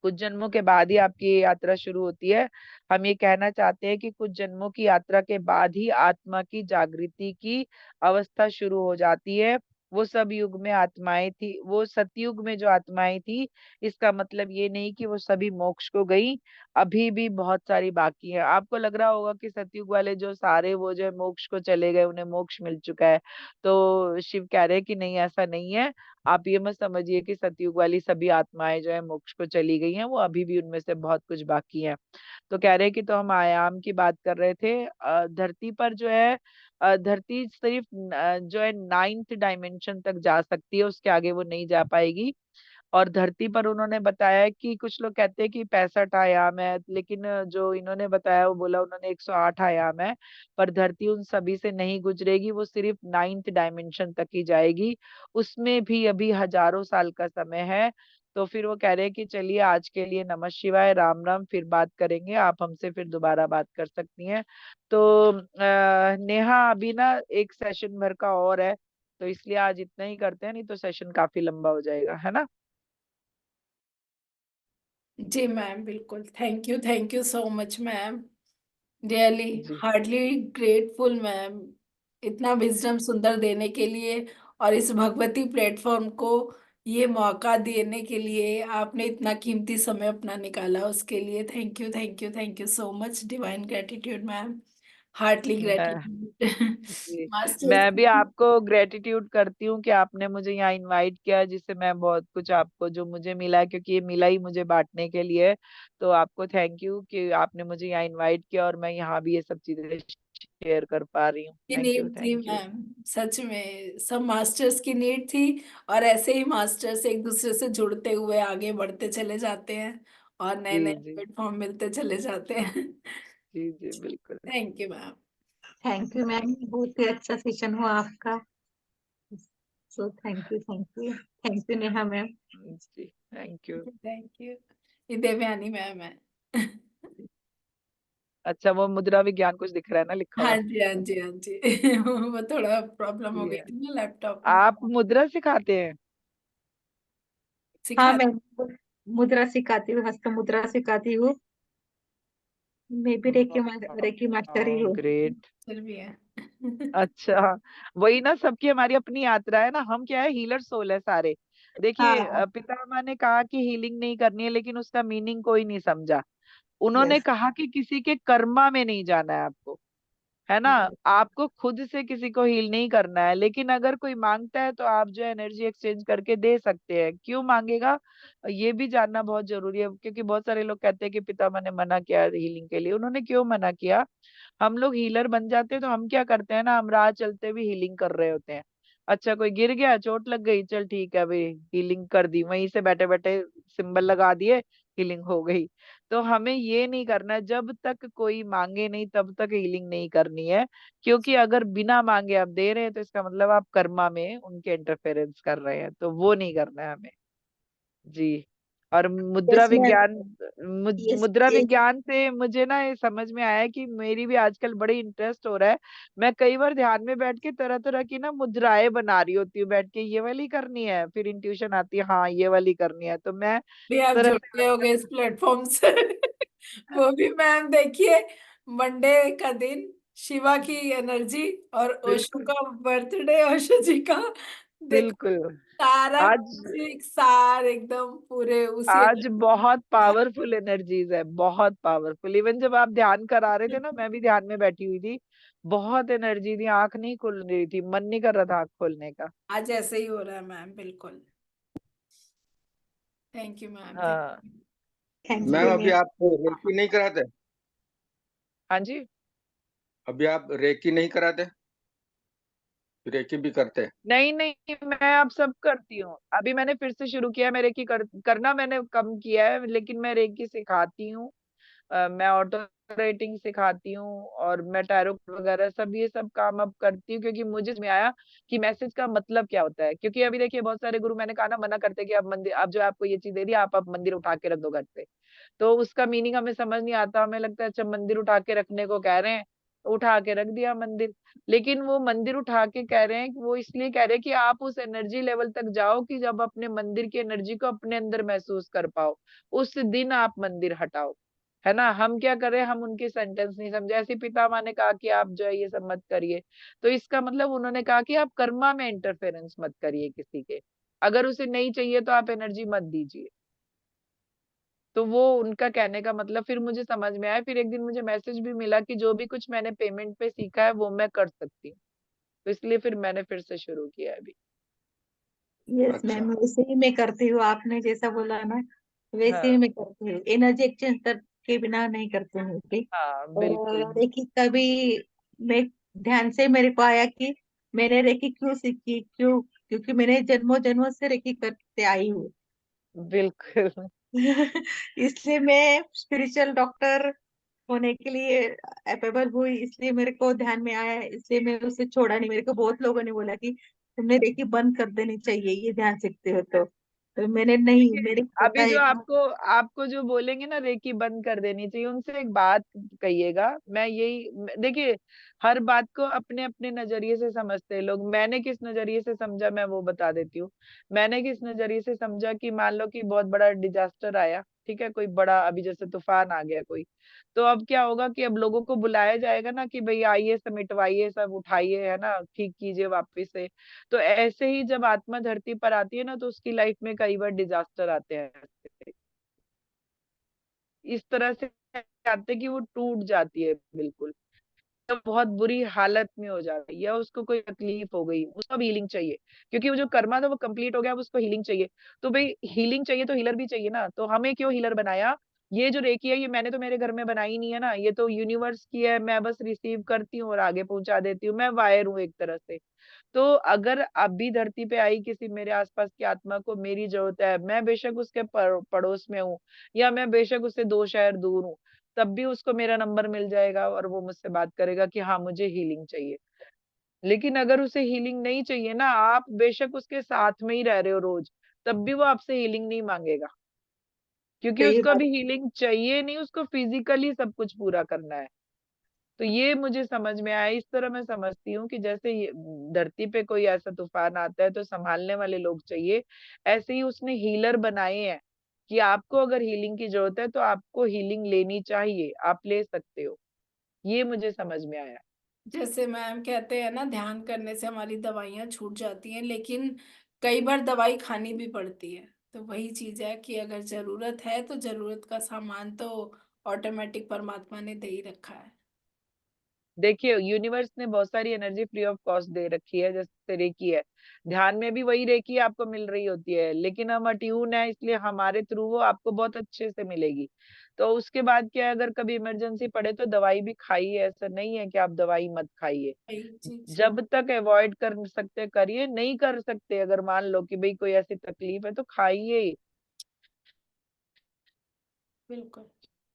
कुछ जन्मों के बाद ही आपकी ये यात्रा शुरू होती है। हम ये कहना चाहते हैं कि कुछ जन्मों की यात्रा के बाद ही आत्मा की जागृति की अवस्था शुरू हो जाती है। वो सब युग में आत्माएं थी, वो सतयुग में जो आत्माएं थी, इसका मतलब ये नहीं कि वो सभी मोक्ष को गई, अभी भी बहुत सारी बाकी है। आपको लग रहा होगा कि सतयुग वाले जो सारे, वो जो है मोक्ष को चले गए, उन्हें मोक्ष मिल चुका है। तो शिव कह रहे हैं कि नहीं, ऐसा नहीं है। आप ये मत समझिए कि सतयुग वाली सभी आत्माएं जो है मोक्ष को चली गई हैं, वो अभी भी उनमें से बहुत कुछ बाकी है। तो कह रहे हैं कि, तो हम आयाम की बात कर रहे थे, धरती पर जो है, धरती सिर्फ जो है 9th डायमेंशन तक जा सकती है, उसके आगे वो नहीं जा पाएगी। और धरती पर उन्होंने बताया कि कुछ लोग कहते हैं कि 65 आयाम है, लेकिन जो इन्होंने बताया वो बोला उन्होंने 108 आयाम है। पर धरती उन सभी से नहीं गुजरेगी, वो सिर्फ 9th डायमेंशन तक ही जाएगी। उसमें भी अभी हजारों साल का समय है। तो फिर वो कह रहे हैं कि चलिए आज के लिए नमः शिवाय, राम राम, फिर बात करेंगे, आप हमसे फिर दोबारा बात कर सकती हैं। तो नेहा, अभी ना एक सेशन भर का और है, तो इसलिए आज इतना ही करते हैं, नहीं तो सेशन काफी लंबा हो जाएगा, है ना। जी मैम, बिल्कुल, thank you so much ma'am. Really जी। हार्डली ग्रेटफुल मैम, इतना विजडम सुंदर देने के लिए, और इस भगवती प्लेटफॉर्म को ये मौका देने के लिए आपने इतना कीमती समय अपना निकाला, उसके लिए thank you so much. Divine gratitude ma'am, heartly मैं ग्रेटिट्यूड। जी, मास्टर्स। मैं भी आपको ग्रेटिट्यूड करती हूँ कि आपने मुझे यहाँ इनवाइट किया, जिससे मैं बहुत कुछ आपको जो मुझे मिला है, क्योंकि ये मिला ही मुझे बांटने के लिए। तो आपको थैंक यू कि आपने मुझे यहाँ इनवाइट किया और मैं यहाँ भी ये सब चीजें शेयर कर पा रही हूँ। की थैंक यू, नीड थी थैंक यू। मैम, सच में सब मास्टर्स की नीड थी। और ऐसे ही मास्टर्स एक दूसरे से जुड़ते हुए आगे बढ़ते चले जाते हैं और नए जी नए जी प्लेटफॉर्म मिलते चले जाते हैं। जी जी बिल्कुल। Thank you ma'am. Thank you ma'am, बहुत ही अच्छा सेशन हुआ आपका। So thank you Neha ma'am. जी थैंक यू। Thank you. ये देवयानी मैम है। अच्छा, वो मुद्रा विज्ञान कुछ दिख रहा है ना लिखा हाँ हुआ। जी, हाँ जी, हाँ जी। वो थोड़ा प्रॉब्लम हो जी गई है। थी ना लैपटॉप में। आप मुद्रा सिखाते हैं? हाँ सिखा। मैम, मुद्रा सिखाती हूँ, हस्त मुद्रा सिखाती हूँ। मैं भी रेकी मास्टर ही हूँ। ग्रेट। चल भी है। अच्छा, वही ना, सबकी हमारी अपनी यात्रा है ना। हम क्या है, हीलर सोल है सारे। देखिए, हाँ पितामह ने कहा कि हीलिंग नहीं करनी है, लेकिन उसका मीनिंग कोई नहीं समझा। उन्होंने यस। कहा कि किसी के कर्मा में नहीं जाना है आपको, है ना। आपको खुद से किसी को हील नहीं करना है, लेकिन अगर कोई मांगता है तो आप जो है एनर्जी एक्सचेंज करके दे सकते हैं। क्यों मांगेगा, ये भी जानना बहुत जरूरी है, क्योंकि बहुत सारे लोग कहते हैं कि पितामह ने मना किया हीलिंग के लिए। उन्होंने क्यों मना किया? हम लोग हीलर बन जाते हैं तो हम क्या करते हैं ना, हम राह चलते भी हीलिंग कर रहे होते हैं। अच्छा, कोई गिर गया, चोट लग गई, चल ठीक है अभी हीलिंग कर दी, वहीं से बैठे बैठे सिंबल लगा दिए, हीलिंग हो गई। तो हमें ये नहीं करना है, जब तक कोई मांगे नहीं तब तक हीलिंग नहीं करनी है। क्योंकि अगर बिना मांगे आप दे रहे हैं तो इसका मतलब आप कर्मा में उनके इंटरफेरेंस कर रहे हैं, तो वो नहीं करना है हमें। जी। और मुद्रा यस मैम। विज्ञान, यस मुद्रा यस। विज्ञान से मुझे ना ये समझ में आया है कि मेरी भी आजकल बड़ी इंटरेस्ट हो रहा है। मैं कई बार ध्यान में बैठ के तरह तरह की ना मुद्राएं बना रही होती हूँ बैठ के, ये वाली करनी है, फिर इंट्यूशन आती है हाँ ये वाली करनी है, तो मैं भी आप तरह जुड़ गए होगे इस प्लेटफॉर्म से। वो भी मैम देखिए, मंडे का दिन, शिवा की एनर्जी और ओशो बिल्कुल का बर्थडे, ओशो जी का। देखो, बिल्कुल। सारा आज कुछ एक सार एकदम पूरे उसी आज एनर्जी बहुत में। पावरफुल एनर्जीज है, बहुत पावरफुल। इवन जब आप ध्यान करा रहे थे ना, मैं भी ध्यान में बैठी हुई थी, बहुत एनर्जी थी, आंख नहीं खुल रही थी, मन नहीं कर रहा था आंख खोलने का। आज ऐसे ही हो रहा है मैम, बिल्कुल। थैंक यू मैम, थैंक हाँ यू। थैंक मैम यू अभी मैम। आप रेकी नहीं कराते? हाँ जी। अभी आप रेकी नहीं कराते? रेकी भी करते? नहीं नहीं, मैं अब सब करती हूँ। अभी मैंने फिर से शुरू किया है, मैं रेकी करना मैंने कम किया है, लेकिन मैं रेकी सिखाती हूँ। मैं ऑटो रेटिंग सिखाती हूँ, और मैं टैरो वगैरह सब ये सब काम अब करती हूँ, क्योंकि मुझे समझ में आया कि मैसेज का मतलब क्या होता है। क्योंकि अभी देखिए, बहुत सारे गुरु, मैंने कहा ना, मना करते हैं कि आप मंदिर, आप जो आपको ये चीज दे दी, आप अब मंदिर उठा के रख दो घर पे। तो उसका मीनिंग हमें समझ नहीं आता, हमें लगता है अच्छा मंदिर उठा के रखने को कह रहे हैं, तो उठा के रख दिया मंदिर। लेकिन वो मंदिर उठा के कह रहे हैं, वो इसलिए कह रहे हैं कि आप उस एनर्जी लेवल तक जाओ कि जब अपने मंदिर की एनर्जी को अपने अंदर महसूस कर पाओ, उस दिन आप मंदिर हटाओ। है ना। हम क्या कर रहे हैं, हम उनके सेंटेंस नहीं समझे। ऐसे पितामह ने कहा कि आप जो है ये सब मत करिए, तो इसका मतलब उन्होंने कहा कि आप कर्मा में इंटरफेरेंस मत करिए किसी के। अगर उसे नहीं चाहिए तो आप एनर्जी मत दीजिए। तो वो उनका कहने का मतलब फिर मुझे समझ में आया। फिर एक दिन मुझे मैसेज भी मिला कि जो भी कुछ मैंने पेमेंट पे सीखा है वो मैं कर सकती हूँ। तो इसलिए फिर मैंने फिर से शुरू किया है अभी। यस अच्छा। मैम, वैसे ही मैं करती हूँ, आपने जैसा बोला ना वैसे ही हाँ मैं करती हूँ। एनर्जी एक्सचेंज के बिना नहीं करती हूँ, ठीक। हाँ बिल्कुल। और रेकी कभी मैं ध्यान से मेरे को आया कि मैंने रेकी क्यों सीखी, क्यों, क्योंकि मैंने जन्मों जन्मों से रेकी करते आई हूँ। बिल्कुल। इसलिए मैं स्पिरिचुअल डॉक्टर होने के लिए एपेबल हुई, इसलिए मेरे को ध्यान में आया, इसलिए मैं उसे छोड़ा नहीं। मेरे को बहुत लोगों ने बोला कि तुमने रेकी बंद कर देनी चाहिए, ये ध्यान सीखते हो तो मैंने नहीं, देखिए, मेरे को पता अभी है जो कि आपको आपको जो बोलेंगे ना रेकी बंद कर देनी चाहिए, उनसे एक बात कहिएगा। मैं यही देखिए, हर बात को अपने अपने नजरिए से समझते हैं लोग। मैंने किस नजरिए से समझा, मैं वो बता देती हूँ। मैंने किस नजरिए से समझा कि मान लो कि बहुत बड़ा डिजास्टर आया, ठीक है, कोई बड़ा, अभी जैसे तूफान आ गया कोई, तो अब क्या होगा कि अब लोगों को बुलाया जाएगा ना कि भाई आइए, सब मिटवाइए, सब उठाइए, है ना, ठीक कीजिए वापिस से। तो ऐसे ही जब आत्मा धरती पर आती है ना, तो उसकी लाइफ में कई बार डिजास्टर आते हैं। इस तरह से आते हैं कि वो टूट जाती है बिल्कुल, तो बहुत बुरी हालत में हो जाती है, या उसको कोई तकलीफ हो गई, उसको भी हीलिंग चाहिए। क्योंकि वो जो कर्मा था वो कंप्लीट हो गया, अब उसको हीलिंग चाहिए। तो भाई हीलिंग चाहिए तो हीलर भी चाहिए ना, तो हमें क्यों हीलर बनाया? ये जो रेकी है ये मैंने तो मेरे घर में बनाई नहीं है ना, ये तो यूनिवर्स की है, मैं बस रिसीव करती हूँ और आगे पहुंचा देती हूँ, मैं वायर हूँ एक तरह से। तो अगर अभी धरती पे आई किसी मेरे आसपास की आत्मा को मेरी जरूरत है, मैं बेशक उसके पड़ोस में हूँ या मैं बेशक उससे 2 शहर दूर हूँ, तब भी उसको मेरा नंबर मिल जाएगा और वो मुझसे बात करेगा कि हाँ मुझे हीलिंग चाहिए। लेकिन अगर उसे हीलिंग नहीं चाहिए ना, आप बेशक उसके साथ में ही रह रहे हो रोज, तब भी वो आपसे हीलिंग नहीं मांगेगा, क्योंकि सही उसको बात। अभी हीलिंग चाहिए नहीं, उसको फिजिकली सब कुछ पूरा करना है। तो ये मुझे समझ में आया। इस तरह मैं समझती हूँ कि जैसे धरती पे कोई ऐसा तूफान आता है तो संभालने वाले लोग चाहिए, ऐसे ही उसने हीलर बनाए हैं कि आपको अगर हीलिंग की जरूरत है तो आपको हीलिंग लेनी चाहिए, आप ले सकते हो। ये मुझे समझ में आया। जैसे मैम कहते हैं ना, ध्यान करने से हमारी दवाइयाँ छूट जाती हैं, लेकिन कई बार दवाई खानी भी पड़ती है। तो वही चीज है कि अगर जरूरत है तो जरूरत का सामान तो ऑटोमेटिक परमात्मा ने दे ही रखा है। देखिए यूनिवर्स ने बहुत सारी एनर्जी फ्री ऑफ कॉस्ट दे रखी है, जैसे रेकी है, ध्यान में भी वही रेकी आपको मिल रही होती है, लेकिन हम अट्यून है इसलिए हमारे थ्रू वो आपको बहुत अच्छे से मिलेगी। तो उसके बाद क्या है, अगर कभी इमरजेंसी पड़े तो दवाई भी खाइए, ऐसा नहीं है कि आप दवाई मत खाइए। वही चीज। जब तक अवॉइड कर सकते करिए, नहीं कर सकते अगर मान लो कि भाई कोई ऐसी तकलीफ है तो खाइए, बिल्कुल।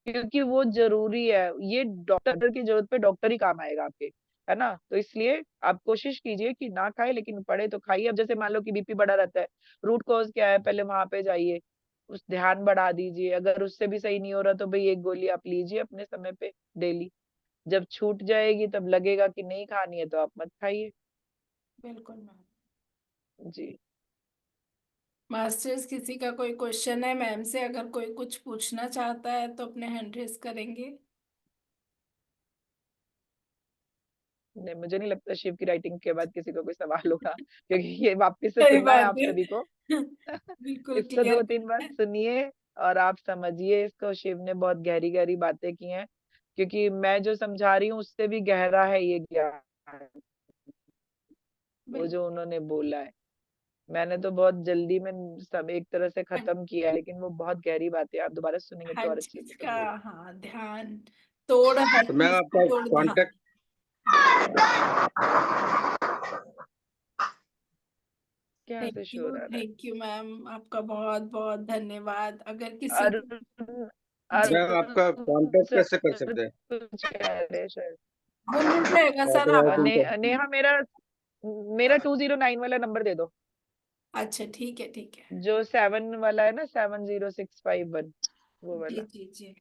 क्योंकि वो जरूरी है। ये डॉक्टर की जरूरत पे डॉक्टर ही काम आएगा आपके, है ना। तो इसलिए आप कोशिश कीजिए कि ना खाए, लेकिन पड़े तो खाइए। अब जैसे मान लो कि बीपी बढ़ा रहता है, रूट कॉज क्या है, पहले वहां पे जाइए, उस ध्यान बढ़ा दीजिए। अगर उससे भी सही नहीं हो रहा तो भाई एक गोली आप लीजिए अपने समय पे डेली। जब छूट जाएगी तब लगेगा कि नहीं खानी है तो आप मत खाइए। बिल्कुल मैम। जी। मास्टर्स, किसी का कोई क्वेश्चन है मैम से? अगर कोई कुछ पूछना चाहता है तो अपने हैंड रेस करेंगे। नहीं, मुझे नहीं लगता शिव की राइटिंग के बाद किसी को कोई सवाल होगा, क्योंकि ये वापस से सही सुनना है बात आप है। सभी को। बिल्कुल इसको क्लियर 2-3 बार है। सुनिए और आप समझिए इसको। शिव ने बहुत गहरी गहरी बातें की हैं, क्योंकि मैं जो समझा रही हूँ उससे भी गहरा है ये ज्ञान, वो बिल्कुल। जो उन्होंने बोला है। मैंने तो बहुत जल्दी में सब एक तरह से खत्म किया, लेकिन वो बहुत गहरी बातें आप दोबारा सुनेंगे तो हर और अच्छे से चीज का, समझेंगे। हाँ, ध्यान तोड़, हर तो मैं चीज की आपका तोड़ ध्यान। कांटेक्ट क्या ऐसे शोर आ रहा है? थैंक यू मैम, आपका बहुत बहुत धन्यवाद। अगर किसी को, अरुण, जी, मैं आपका अरुण कांटेक्ट कैसे कर सर सकते हैं? कुछ कह रहे हैं शायद। वो मिल जाएगा सर राइटिंग आपको। का। नेहा, मेरा मेरा 209 वाला नंबर दे दो, अच्छा ठीक है, ठीक है। जो 7 वाला है ना, 70651, वो जी वाला। जी जी।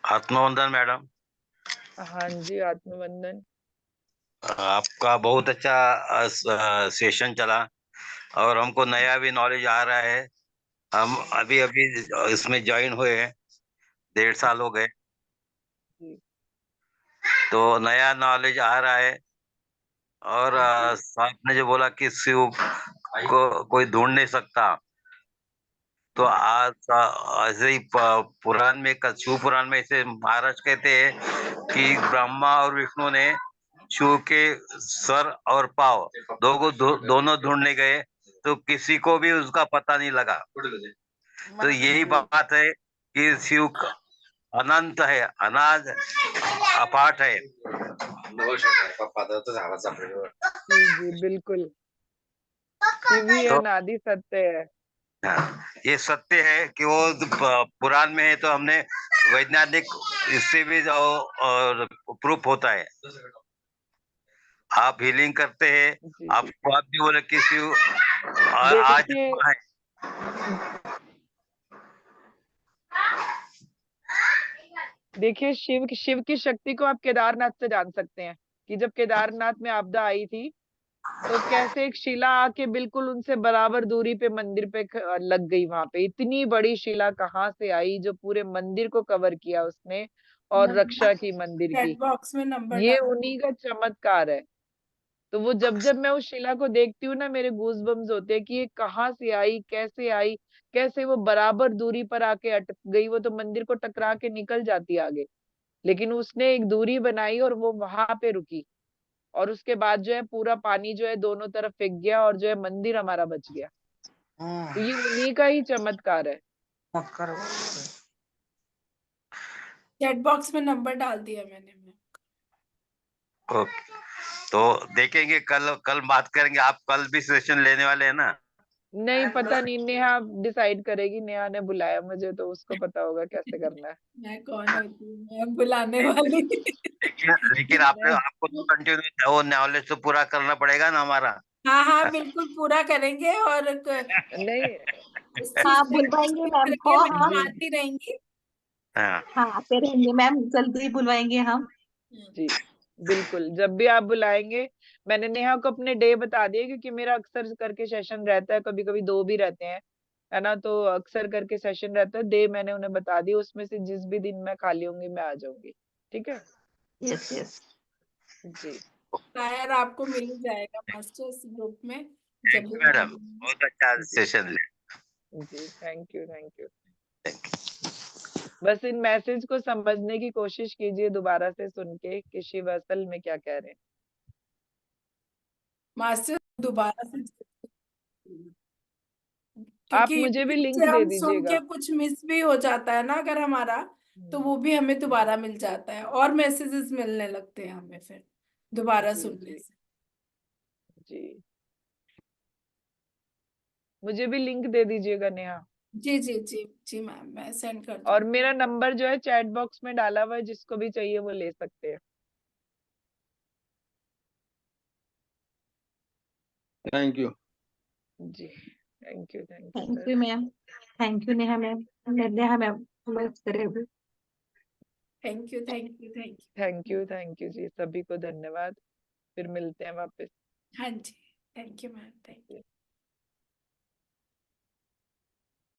आत्मवंदन मैडम। हाँ जी, आत्मवंदन। आपका बहुत अच्छा सेशन चला और हमको नया भी नॉलेज आ रहा है। हम अभी अभी इसमें ज्वाइन हुए हैं, 1.5 साल हो गए, जी तो नया नॉलेज आ रहा है। और आपने जो बोला कि शिव को कोई ढूंढ नहीं सकता, तो आज ऐसे ही पुराण में, शिव पुराण में ऐसे महाराज कहते हैं कि ब्रह्मा और विष्णु ने शिव के सर और पाँव दोनों ढूंढने गए, तो किसी को भी उसका पता नहीं लगा। तो यही जी बात है कि शिव अनंत है, अनाज अपाट है। जी जी बिल्कुल, शिव ही तो अनादि सत्य है। ये सत्य है कि वो पुराण में है, तो हमने वैज्ञानिक इससे भी और प्रूफ होता है। आप हीलिंग करते हैं, जी जी। आपको आप भी बोले कि शिव आज देखिए, है। देखिए शिव शिव की शक्ति को आप केदारनाथ से जान सकते हैं, कि जब केदारनाथ में आपदा आई थी तो कैसे एक शिला आके बिल्कुल उनसे बराबर दूरी पे मंदिर पे लग गई। वहां पे इतनी बड़ी शिला कहाँ से आई जो पूरे मंदिर को कवर किया उसने और नंबर, रक्षा की मंदिर की। चैट बॉक्स में नंबर ये डाल। उन्हीं का चमत्कार है। तो वो जब जब मैं उस शिला को देखती हूँ ना, मेरे गूज बम्स होते हैं कि ये कहाँ से आई, कैसे वो बराबर दूरी पर आके अटक गई। वो तो मंदिर को टकरा के निकल जाती आगे, लेकिन उसने एक दूरी बनाई और वो वहां पे रुकी। और उसके बाद जो है पूरा पानी जो है दोनों तरफ फेंक गया और जो है मंदिर हमारा बच गया। तो ये उन्हीं का ही चमत्कार है। चैट बॉक्स में नंबर डाल दिया मैंने। ओके, तो देखेंगे, कल बात करेंगे। आप कल भी सेशन लेने वाले हैं ना? नहीं पता नहीं, नेहा डिसाइड करेगी। नेहा ने बुलाया मुझे तो उसको पता होगा कैसे करना है। मैं कौन होती हूँ, मैं बुलाने वाली। लेकिन आपको तो कंटिन्यू वो नॉलेज तो पूरा करना पड़ेगा ना हमारा। हाँ हाँ बिल्कुल पूरा करेंगे, और नहीं इस हाँ चीज से बुलवाएंगे कोशिश मैम को करेंगे, मैं हम। जी आती रहेंगी। हाँ, हाँ आते रहेंगे मैम, जल्दी बुलवाएंगे हम। जी बिल्कुल, जब भी आप बुलाएंगे। मैंने नेहा को अपने डे बता दिए, क्योंकि मेरा अक्सर करके सेशन रहता है, कभी कभी 2 भी रहते हैं, है ना। तो अक्सर करके सेशन रहता है, डे मैंने उन्हें बता दिया। उसमें से जिस भी दिन मैं खाली होंगी मैं आ जाऊंगी, ठीक है। Yes yes. जी शायद आपको मिल ही जाएगा मास्टर्स ग्रुप में, थैंक जब यू भी मैडम, मिलेंगे। बहुत अच्छा जी सेशन ले। जी, thank you thank you. Thank you. बस इन मैसेज को समझने की कोशिश कीजिए दोबारा से सुन के कि शिव असल में क्या कह रहे हैं। मास्टर दोबारा से, आप क्योंकि मुझे भी बीच से लिंक दे हम सुन दीजिएगा। के कुछ मिस भी हो जाता है ना अगर हमारा, तो वो भी हमें दोबारा मिल जाता है, और मैसेजेस मिलने लगते हैं हमें फिर दोबारा जी सुनने जी से। जी, मुझे भी लिंक दे दीजिएगा नेहा। जी जी जी जी मैम, मैं सेंड कर और दूंगी। मेरा नंबर जो है चैट बॉक्स में डाला हुआ है, जिसको भी चाहिए वो ले सकते हैं। Thank you. जी thank you thank sir. You ma'am. Thank you Neha ma'am. Neha ma'am मदद करेंगे। Thank you thank you thank you. Thank you जी, सभी को धन्यवाद। फिर मिलते हैं वापस। हाँ जी, thank you ma'am, thank you.